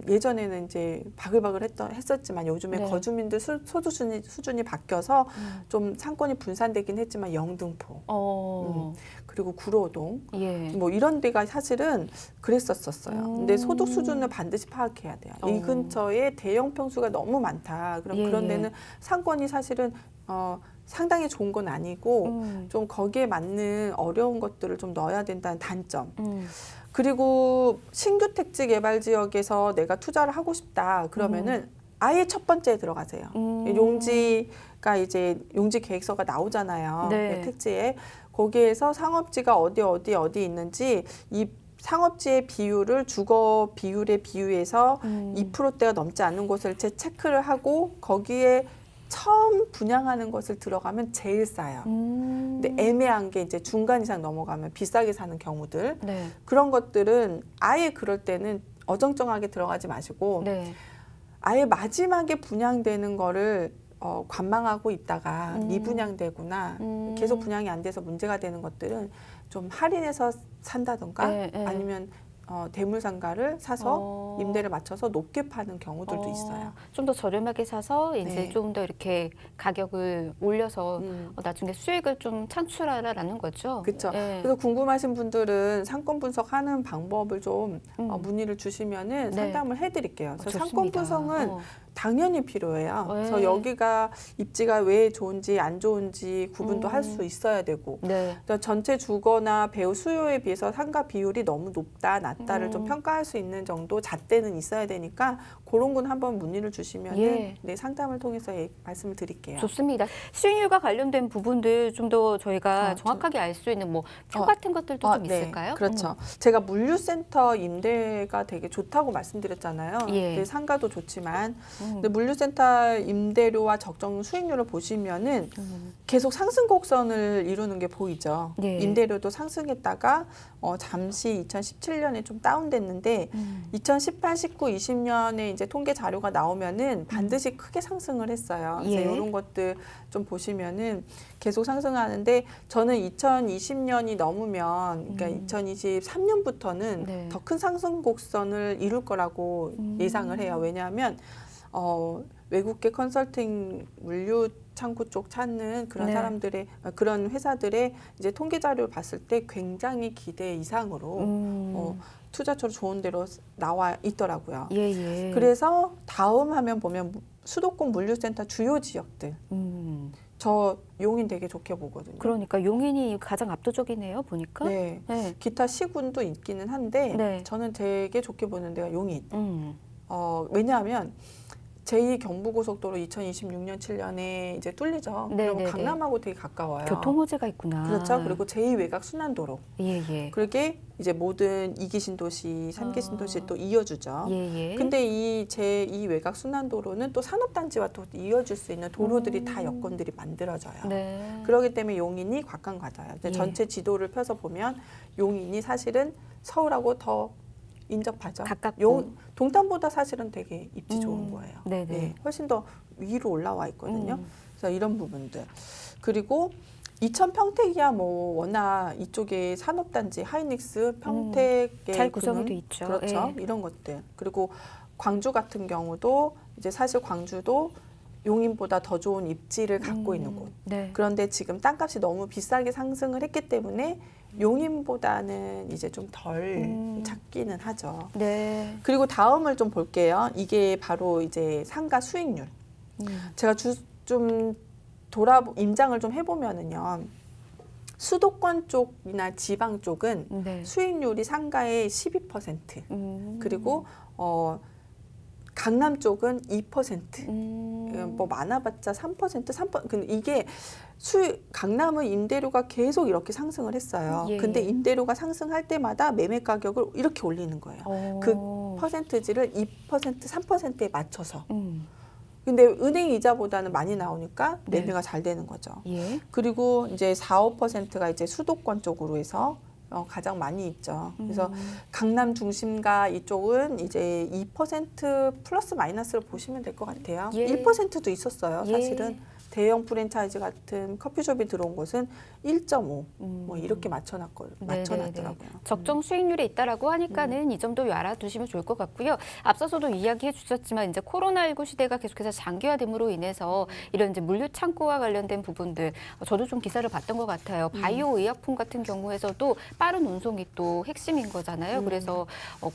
예전에는 이제 바글바글 했었지만 요즘에 네. 거주민들 소득 수준이 바뀌어서 좀 상권이 분산되긴 했지만 영등포, 그리고 구로동, 예. 뭐 이런 데가 사실은 그랬었어요. 근데 소득 수준을 반드시 파악해야 돼요. 이 근처에 대형 평수가 너무 많다. 그럼 예, 그런 예. 데는 상권이 사실은 상당히 좋은 건 아니고 좀 거기에 맞는 어려운 것들을 좀 넣어야 된다는 단점. 그리고 신규 택지 개발 지역에서 내가 투자를 하고 싶다. 그러면은 아예 첫 번째에 들어가세요. 용지가 이제 용지 계획서가 나오잖아요. 네. 택지에. 거기에서 상업지가 어디 있는지 이 상업지의 비율을 주거 비율에 비유해서 2%대가 넘지 않는 곳을 체크를 하고 거기에 처음 분양하는 것을 들어가면 제일 싸요. 근데 애매한 게 이제 중간 이상 넘어가면 비싸게 사는 경우들. 네. 그런 것들은 아예 그럴 때는 어정쩡하게 들어가지 마시고 네. 아예 마지막에 분양되는 거를 관망하고 있다가 미분양되거나 계속 분양이 안 돼서 문제가 되는 것들은 좀 할인해서 산다던가 네, 네. 아니면 대물상가를 사서 임대를 맞춰서 높게 파는 경우들도 있어요. 좀 더 저렴하게 사서 이제 네. 좀 더 이렇게 가격을 올려서 나중에 수익을 좀 창출하라는 거죠. 그렇죠. 예. 그래서 궁금하신 분들은 상권 분석하는 방법을 좀 문의를 주시면은 네. 상담을 해드릴게요. 그래서 상권 좋습니다. 분석은 당연히 필요해요. 네. 그래서 여기가 입지가 왜 좋은지 안 좋은지 구분도 할 수 있어야 되고 네. 그러니까 전체 주거나 배우 수요에 비해서 상가 비율이 너무 높다 낮다를 좀 평가할 수 있는 정도 잣대는 있어야 되니까 그런 건 한번 문의를 주시면 예. 네, 상담을 통해서 말씀을 드릴게요. 좋습니다. 수익률과 관련된 부분들 좀 더 저희가 아, 정확하게 알 수 있는 뭐 표 같은 것들도 좀 네, 있을까요? 그렇죠. 제가 물류센터 임대가 되게 좋다고 말씀드렸잖아요. 예. 근데 상가도 좋지만 근데 물류센터 임대료와 적정 수익률을 보시면은 계속 상승 곡선을 이루는 게 보이죠. 네. 임대료도 상승했다가 잠시 2017년에 좀 다운됐는데 2018, 19, 20년에 이제 통계 자료가 나오면은 반드시 크게 상승을 했어요. 그래서 예. 이런 것들 좀 보시면은 계속 상승하는데 저는 2020년이 넘으면 그러니까 2023년부터는 네. 더 큰 상승 곡선을 이룰 거라고 예상을 해요. 왜냐하면 외국계 컨설팅 물류 창구 쪽 찾는 그런 네. 사람들의 그런 회사들의 이제 통계 자료를 봤을 때 굉장히 기대 이상으로 투자처로 좋은 데로 나와 있더라고요. 예, 예. 그래서 다음 화면 보면 수도권 물류센터 주요 지역들. 저 용인 되게 좋게 보거든요. 그러니까 용인이 가장 압도적이네요, 보니까. 네. 네. 기타 시군도 있기는 한데 네. 저는 되게 좋게 보는 데가 용인. 음. 왜냐하면 제2 경부고속도로 2026년 7년에 이제 뚫리죠. 그리고 네네네. 강남하고 되게 가까워요. 교통호재가 있구나. 그렇죠. 그리고 제2 외곽 순환도로. 예예. 그렇게 이제 모든 2기 신도시, 3기 신도시 또 이어주죠. 예예. 근데 이 제2 외곽 순환도로는 또 산업단지와 또 이어질 수 있는 도로들이 다 여건들이 만들어져요. 네. 그렇기 때문에 용인이 곽강과도예요. 예. 전체 지도를 펴서 보면 용인이 사실은 서울하고 더 인접하죠. 가깝고. 동탄보다 사실은 되게 입지 좋은 거예요. 네네. 네, 훨씬 더 위로 올라와 있거든요. 그래서 이런 부분들. 그리고 이천 평택이야 뭐 워낙 이쪽에 산업단지 하이닉스 평택의 잘 구성이 그런, 돼 있죠. 그렇죠. 예. 이런 것들. 그리고 광주 같은 경우도 이제 사실 광주도 용인보다 더 좋은 입지를 갖고 있는 곳. 네. 그런데 지금 땅값이 너무 비싸게 상승을 했기 때문에 용인보다는 이제 좀 덜 찾기는 하죠. 네. 그리고 다음을 좀 볼게요. 이게 바로 이제 상가 수익률. 제가 좀 임장을 좀 해보면은요. 수도권 쪽이나 지방 쪽은 네. 수익률이 상가의 12%. 그리고 강남 쪽은 2%. 뭐 많아봤자 3%. 근데 이게 강남은 임대료가 계속 이렇게 상승을 했어요. 예. 근데 임대료가 상승할 때마다 매매 가격을 이렇게 올리는 거예요. 그 퍼센트지를 2%, 3%에 맞춰서. 근데 은행 이자보다는 많이 나오니까 네. 매매가 잘 되는 거죠. 예. 그리고 이제 4, 5%가 이제 수도권 쪽으로 해서 가장 많이 있죠. 그래서 강남 중심가 이쪽은 이제 2% 플러스 마이너스를 보시면 될 것 같아요. 예. 1%도 있었어요. 예. 사실은 대형 프랜차이즈 같은 커피숍이 들어온 곳은 1.5 뭐 이렇게 맞춰놨더라고요. 적정 수익률에 있다라고 하니까는 이 점도 알아두시면 좋을 것 같고요. 앞서서도 이야기해 주셨지만 이제 코로나19 시대가 계속해서 장기화됨으로 인해서 이런 이제 물류 창고와 관련된 부분들 저도 좀 기사를 봤던 것 같아요. 바이오 의약품 같은 경우에서도 빠른 운송이 또 핵심인 거잖아요. 그래서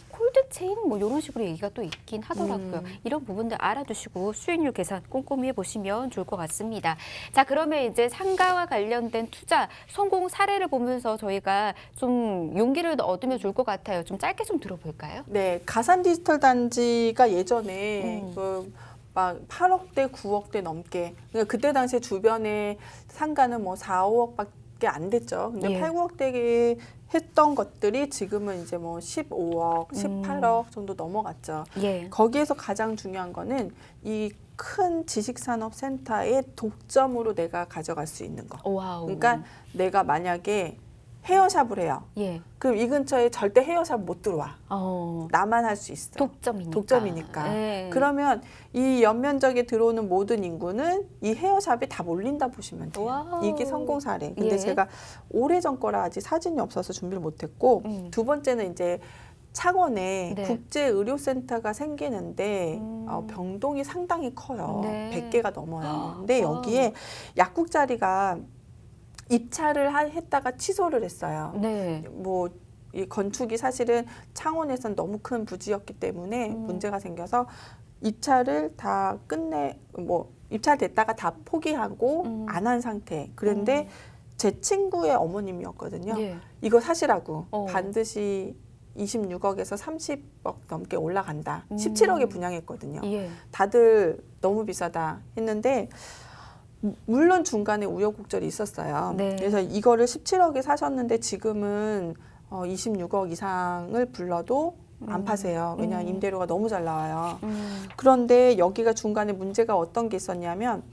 콜드체인 뭐 이런 식으로 얘기가 또 있긴 하더라고요. 이런 부분들 알아두시고 수익률 계산 꼼꼼히 해보시면 좋을 것 같습니다. 자, 그러면 이제 상가와 관련된 투자 성공 사례를 보면서 저희가 좀 용기를 얻으면 좋을 것 같아요. 좀 짧게 좀 들어볼까요? 네, 가산 디지털 단지가 예전에 막 8억대, 9억대 넘게. 그러니까 그때 당시에 주변에 상가는 뭐 4, 5억밖에 안 됐죠. 근데 예. 8, 9억대 했던 것들이 지금은 이제 뭐 15억, 18억 정도 넘어갔죠. 예. 거기에서 가장 중요한 거는 이 큰 지식산업센터의 독점으로 내가 가져갈 수 있는 거. 와우. 그러니까 내가 만약에 헤어샵을 해요. 예. 그럼 이 근처에 절대 헤어샵 못 들어와. 나만 할 수 있어. 독점이니까. 예. 그러면 이 연면적에 들어오는 모든 인구는 이 헤어샵에 다 몰린다 보시면 돼요. 와우. 이게 성공 사례. 근데 예. 제가 오래전 거라 아직 사진이 없어서 준비를 못했고 두 번째는 이제 창원에 네. 국제의료센터가 생기는데 병동이 상당히 커요. 네. 100개가 넘어요. 근데 여기에 약국 자리가 입찰을 했다가 취소를 했어요. 네. 뭐 이 건축이 사실은 창원에선 너무 큰 부지였기 때문에 문제가 생겨서 입찰을 다 입찰됐다가 다 포기하고 안 한 상태. 그런데 제 친구의 어머님이었거든요. 예. 이거 사시라고 반드시 26억에서 30억 넘게 올라간다. 17억에 분양했거든요. 예. 다들 너무 비싸다 했는데 물론 중간에 우여곡절이 있었어요. 네. 그래서 이거를 17억에 사셨는데 지금은 26억 이상을 불러도 안 파세요. 왜냐하면 임대료가 너무 잘 나와요. 그런데 여기가 중간에 문제가 어떤 게 있었냐면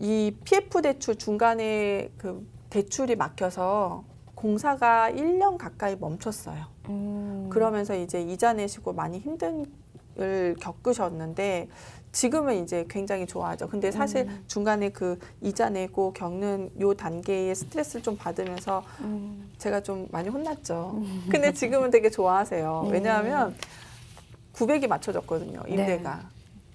이 PF 대출 중간에 그 대출이 막혀서 공사가 1년 가까이 멈췄어요. 그러면서 이제 이자 내시고 많이 힘든을 겪으셨는데 지금은 이제 굉장히 좋아하죠. 근데 사실 중간에 그 이자 내고 겪는 요 단계의 스트레스를 좀 받으면서 제가 좀 많이 혼났죠. 근데 지금은 되게 좋아하세요. 왜냐하면 900이 맞춰졌거든요. 임대가.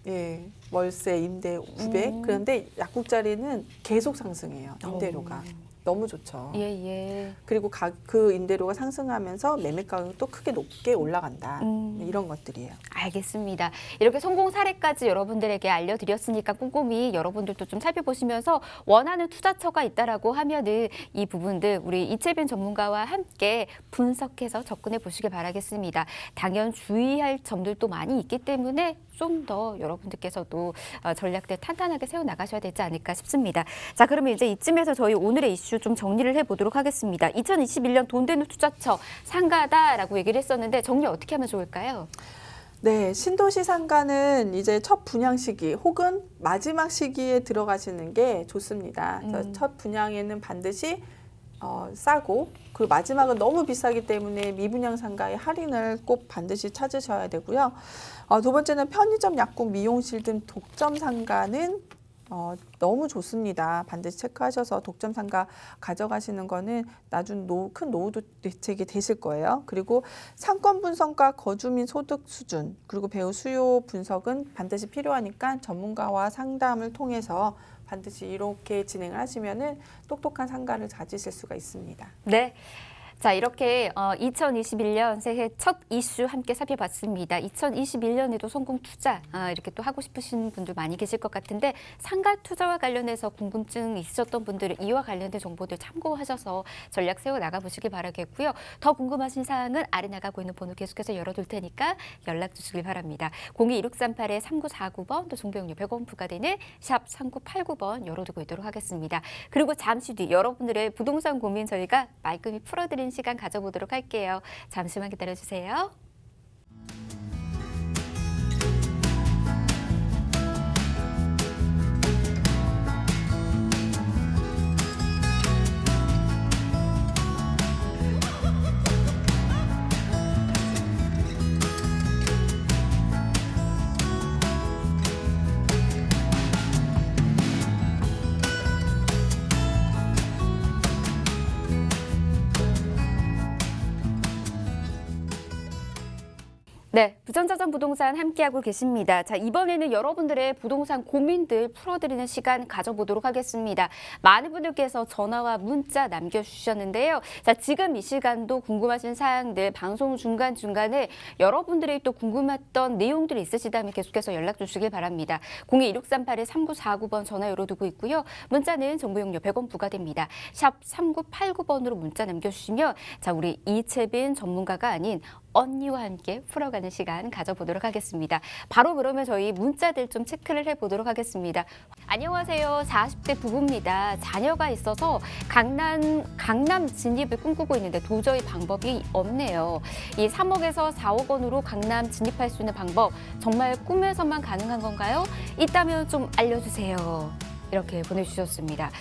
네. 예, 월세, 임대 900. 그런데 약국 자리는 계속 상승해요. 임대료가. 너무 좋죠. 예. 그리고 그 임대료가 상승하면서 매매 가격도 크게 높게 올라간다. 이런 것들이에요. 알겠습니다. 이렇게 성공 사례까지 여러분들에게 알려드렸으니까 꼼꼼히 여러분들도 좀 살펴보시면서 원하는 투자처가 있다라고 하면은 이 부분들 우리 이채빈 전문가와 함께 분석해서 접근해 보시길 바라겠습니다. 당연 주의할 점들도 많이 있기 때문에 좀 더 여러분들께서도 전략들 탄탄하게 세워 나가셔야 되지 않을까 싶습니다. 자, 그러면 이제 이쯤에서 저희 오늘의 이슈 좀 정리를 해보도록 하겠습니다. 2021년 돈 되는 투자처 상가다라고 얘기를 했었는데 정리 어떻게 하면 좋을까요? 네, 신도시 상가는 이제 첫 분양 시기 혹은 마지막 시기에 들어가시는 게 좋습니다. 그래서 첫 분양에는 반드시 싸고 그리고 마지막은 너무 비싸기 때문에 미분양 상가의 할인을 꼭 반드시 찾으셔야 되고요. 두 번째는 편의점, 약국, 미용실 등 독점 상가는 너무 좋습니다. 반드시 체크하셔서 독점 상가 가져가시는 거는 나중 큰 노후도 대책이 되실 거예요. 그리고 상권 분석과 거주민 소득 수준 그리고 배우 수요 분석은 반드시 필요하니까 전문가와 상담을 통해서 반드시 이렇게 진행을 하시면은 똑똑한 상가를 가지실 수가 있습니다. 네. 자, 이렇게 2021년 새해 첫 이슈 함께 살펴봤습니다. 2021년에도 성공 투자 이렇게 또 하고 싶으신 분들 많이 계실 것 같은데 상가 투자와 관련해서 궁금증 있으셨던 분들은 이와 관련된 정보들 참고하셔서 전략 세워 나가보시길 바라겠고요. 더 궁금하신 사항은 아래 나가고 있는 번호 계속해서 열어둘 테니까 연락 주시길 바랍니다. 02-2638-3949번 또 정보용료 100원 부과되는 샵 3989번 열어두고 있도록 하겠습니다. 그리고 잠시 뒤 여러분들의 부동산 고민 저희가 말끔히 풀어드리는 시간 가져보도록 할게요. 잠시만 기다려주세요. 네, 부전자전 부동산 함께하고 계십니다. 자, 이번에는 여러분들의 부동산 고민들 풀어드리는 시간 가져보도록 하겠습니다. 많은 분들께서 전화와 문자 남겨주셨는데요. 자, 지금 이 시간도 궁금하신 사항들 방송 중간중간에 여러분들이 또 궁금했던 내용들이 있으시다면 계속해서 연락 주시길 바랍니다. 02-2638-3949번 전화 열어두고 있고요. 문자는 정보용료 100원 부과됩니다. 샵 3989번으로 문자 남겨주시면 자, 우리 이채빈 전문가가 아닌 언니와 함께 풀어가는 시간 가져보도록 하겠습니다. 바로 그러면 저희 문자들 좀 체크를 해보도록 하겠습니다. 안녕하세요. 40대 부부입니다. 자녀가 있어서 강남 진입을 꿈꾸고 있는데 도저히 방법이 없네요. 이 3억에서 4억 원으로 강남 진입할 수 있는 방법 정말 꿈에서만 가능한 건가요? 있다면 좀 알려주세요. 이렇게 보내주셨습니다.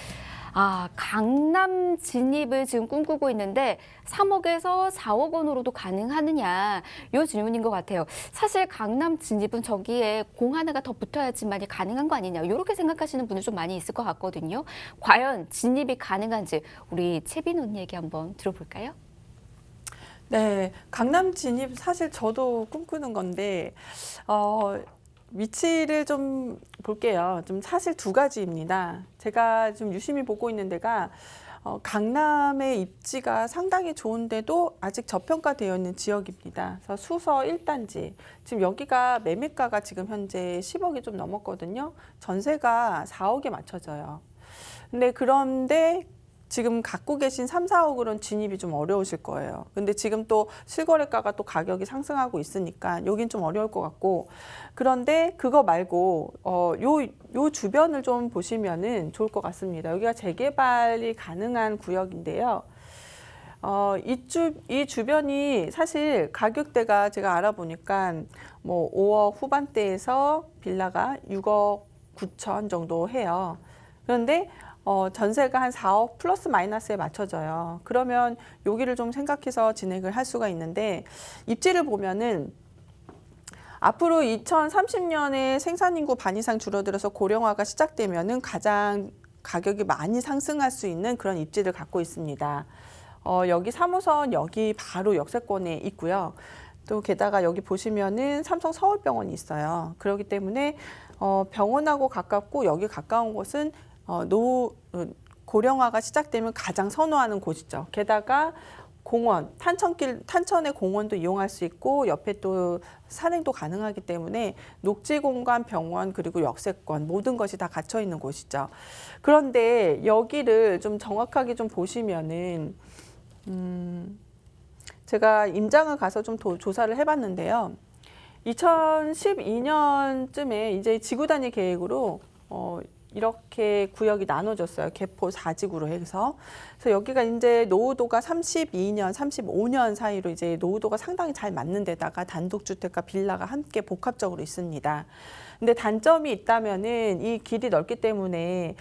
강남 진입을 지금 꿈꾸고 있는데 3억에서 4억 원으로도 가능하느냐 이 질문인 것 같아요. 사실 강남 진입은 저기에 공 하나가 더 붙어야지만이 가능한 거 아니냐 이렇게 생각하시는 분들 좀 많이 있을 것 같거든요. 과연 진입이 가능한지 우리 채빈 언니 얘기 한번 들어볼까요? 네, 강남 진입 사실 저도 꿈꾸는 건데 위치를 좀 볼게요. 좀 사실 두 가지입니다. 제가 좀 유심히 보고 있는 데가 강남의 입지가 상당히 좋은데도 아직 저평가되어 있는 지역입니다. 그래서 수서 1단지. 지금 여기가 매매가가 지금 현재 10억이 좀 넘었거든요. 전세가 4억에 맞춰져요. 그런데 지금 갖고 계신 3, 4억으로는 진입이 좀 어려우실 거예요. 근데 지금 또 실거래가가 또 가격이 상승하고 있으니까 여긴 좀 어려울 것 같고 그런데 그거 말고 요 주변을 좀 보시면은 좋을 것 같습니다. 여기가 재개발이 가능한 구역인데요. 이 주변이 사실 가격대가 제가 알아보니까 뭐 5억 후반대에서 빌라가 6억 9천 정도 해요. 그런데 전세가 한 4억 플러스 마이너스에 맞춰져요. 그러면 여기를 좀 생각해서 진행을 할 수가 있는데 입지를 보면은 앞으로 2030년에 생산인구 반 이상 줄어들어서 고령화가 시작되면은 가장 가격이 많이 상승할 수 있는 그런 입지를 갖고 있습니다. 여기 3호선 여기 바로 역세권에 있고요. 또 게다가 여기 보시면은 삼성 서울병원이 있어요. 그렇기 때문에 병원하고 가깝고 여기 가까운 곳은 고령화가 시작되면 가장 선호하는 곳이죠. 게다가 공원, 탄천의 공원도 이용할 수 있고 옆에 또 산행도 가능하기 때문에 녹지공간, 병원, 그리고 역세권 모든 것이 다 갇혀 있는 곳이죠. 그런데 여기를 좀 정확하게 좀 보시면은 제가 임장을 가서 좀 조사를 해봤는데요. 2012년쯤에 이제 지구 단위 계획으로 이렇게 구역이 나눠졌어요. 개포 4지구로 해서. 그래서 여기가 이제 노후도가 32년, 35년 사이로 이제 노후도가 상당히 잘 맞는 데다가 단독주택과 빌라가 함께 복합적으로 있습니다. 근데 단점이 있다면은 이 길이 넓기 때문에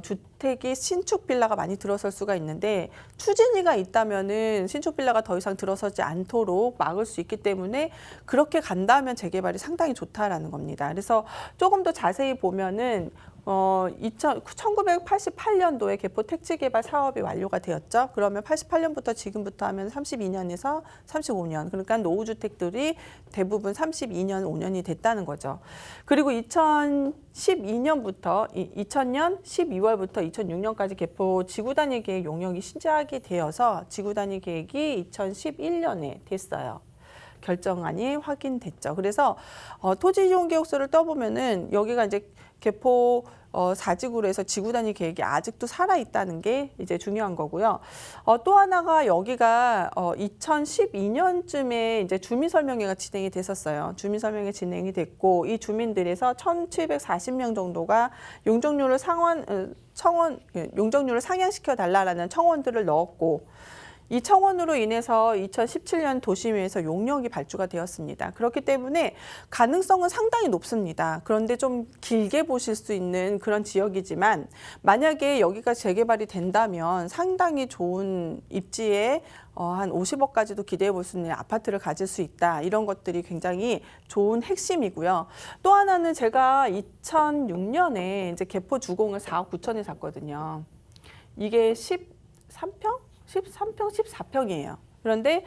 주택이 신축 빌라가 많이 들어설 수가 있는데 추진위가 있다면은 신축 빌라가 더 이상 들어서지 않도록 막을 수 있기 때문에 그렇게 간다면 재개발이 상당히 좋다라는 겁니다. 그래서 조금 더 자세히 보면은 1988년도에 개포 택지 개발 사업이 완료가 되었죠. 그러면 88년부터 지금부터 하면 32년에서 35년. 그러니까 노후주택들이 대부분 32년, 5년이 됐다는 거죠. 그리고 2012년부터 2000년 12월부터 2006년까지 개포 지구 단위 계획 용역이 시작이 되어서 지구 단위 계획이 2011년에 됐어요. 결정안이 확인됐죠. 그래서 토지 이용 계획서를 떠보면은 여기가 이제 개포 4지구로 해서 지구 단위 계획이 아직도 살아 있다는 게 이제 중요한 거고요. 또 하나가 여기가 2012년쯤에 이제 주민 설명회가 진행이 됐었어요. 주민 설명회 진행이 됐고 이 주민들에서 1,740명 정도가 용적률을 용적률을 상향시켜 달라라는 청원들을 넣었고 이 청원으로 인해서 2017년 도심위에서 용역이 발주가 되었습니다. 그렇기 때문에 가능성은 상당히 높습니다. 그런데 좀 길게 보실 수 있는 그런 지역이지만 만약에 여기가 재개발이 된다면 상당히 좋은 입지에 한 50억까지도 기대해 볼 수 있는 아파트를 가질 수 있다. 이런 것들이 굉장히 좋은 핵심이고요. 또 하나는 제가 2006년에 이제 개포 주공을 4억 9천에 샀거든요. 이게 13평? 14평이에요. 그런데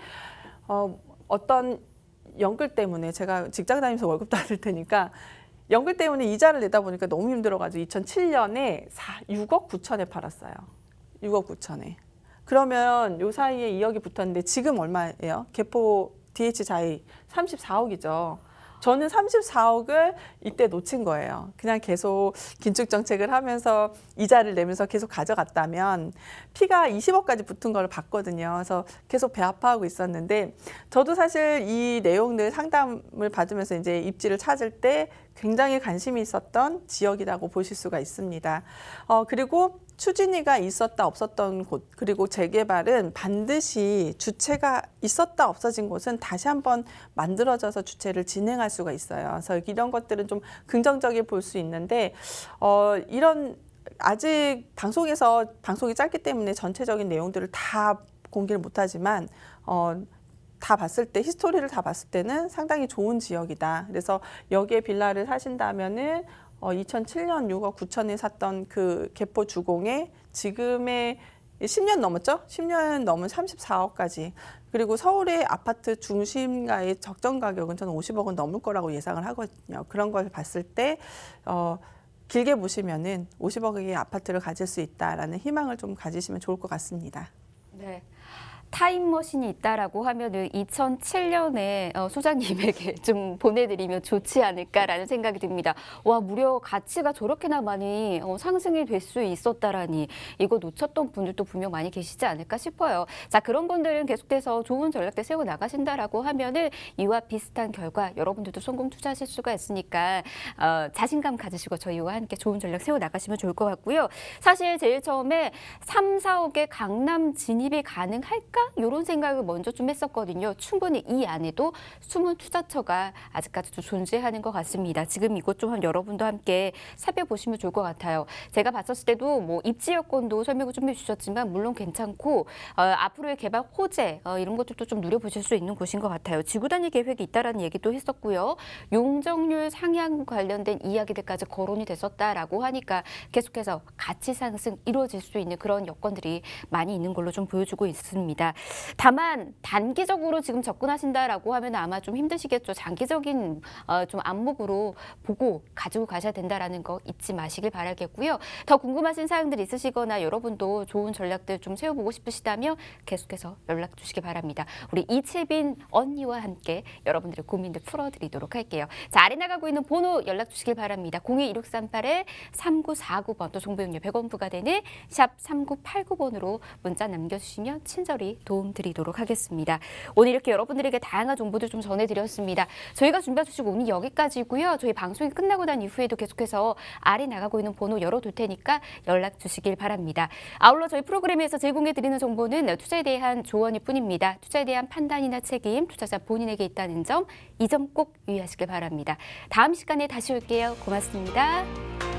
어떤 연끌 때문에 제가 직장 다니면서 월급 받을 테니까 연끌 때문에 이자를 내다 보니까 너무 힘들어가지고 2007년에 6억 9천에 팔았어요. 6억 9천에. 그러면 요 사이에 2억이 붙었는데 지금 얼마예요? 개포 DH 자이 34억이죠. 저는 34억을 이때 놓친 거예요. 그냥 계속 긴축 정책을 하면서 이자를 내면서 계속 가져갔다면 피가 20억까지 붙은 걸 봤거든요. 그래서 계속 배 아파하고 있었는데 저도 사실 이 내용들 상담을 받으면서 이제 입지를 찾을 때 굉장히 관심이 있었던 지역이라고 보실 수가 있습니다. 그리고 추진위가 있었다 없었던 곳 그리고 재개발은 반드시 주체가 있었다 없어진 곳은 다시 한번 만들어져서 주체를 진행할 수가 있어요. 그래서 이런 것들은 좀 긍정적이 볼 수 있는데 이런 아직 방송이 짧기 때문에 전체적인 내용들을 다 공개를 못하지만 다 봤을 때 히스토리를 다 봤을 때는 상당히 좋은 지역이다. 그래서 여기에 빌라를 사신다면은 2007년 6억 9천에 샀던 그 개포 주공에 지금의 10년 넘었죠? 10년 넘은 34억까지. 그리고 서울의 아파트 중심가의 적정 가격은 저는 50억은 넘을 거라고 예상을 하거든요. 그런 걸 봤을 때 길게 보시면은 50억의 아파트를 가질 수 있다라는 희망을 좀 가지시면 좋을 것 같습니다. 네. 타임머신이 있다라고 하면은 2007년에 소장님에게 좀 보내드리면 좋지 않을까라는 생각이 듭니다. 와, 무려 가치가 저렇게나 많이 상승이 될 수 있었다라니 이거 놓쳤던 분들도 분명 많이 계시지 않을까 싶어요. 자, 그런 분들은 계속해서 좋은 전략들 세워 나가신다라고 하면은 이와 비슷한 결과 여러분들도 성공 투자하실 수가 있으니까 자신감 가지시고 저희와 함께 좋은 전략 세워 나가시면 좋을 것 같고요. 사실 제일 처음에 3, 4억의 강남 진입이 가능할까? 이런 생각을 먼저 좀 했었거든요. 충분히 이 안에도 숨은 투자처가 아직까지도 존재하는 것 같습니다. 지금 이것 좀 여러분도 함께 살펴보시면 좋을 것 같아요. 제가 봤었을 때도 뭐 입지 여건도 설명을 좀 해주셨지만 물론 괜찮고 앞으로의 개발 호재 이런 것들도 좀 누려보실 수 있는 곳인 것 같아요. 지구 단위 계획이 있다라는 얘기도 했었고요. 용적률 상향 관련된 이야기들까지 거론이 됐었다라고 하니까 계속해서 가치 상승 이루어질 수 있는 그런 여건들이 많이 있는 걸로 좀 보여주고 있습니다. 있습니다. 다만 단기적으로 지금 접근하신다라고 하면 아마 좀 힘드시겠죠. 장기적인 좀 안목으로 보고 가지고 가셔야 된다라는 거 잊지 마시길 바라겠고요. 더 궁금하신 사항들 있으시거나 여러분도 좋은 전략들 좀 세워보고 싶으시다면 계속해서 연락 주시기 바랍니다. 우리 이채빈 언니와 함께 여러분들의 고민들 풀어드리도록 할게요. 자, 아래 나가고 있는 번호 연락 주시길 바랍니다. 02-2638-3949번 또 정보용료 100원 부과되는 샵 3989번으로 문자 남겨주시면 친절히 도움드리도록 하겠습니다. 오늘 이렇게 여러분들에게 다양한 정보들 좀 전해드렸습니다. 저희가 준비해 주시고 오늘 여기까지고요. 저희 방송이 끝나고 난 이후에도 계속해서 아래 나가고 있는 번호 열어둘 테니까 연락 주시길 바랍니다. 아울러 저희 프로그램에서 제공해드리는 정보는 투자에 대한 조언일 뿐입니다. 투자에 대한 판단이나 책임, 투자자 본인에게 있다는 점, 이 점 꼭 유의하시길 바랍니다. 다음 시간에 다시 올게요. 고맙습니다.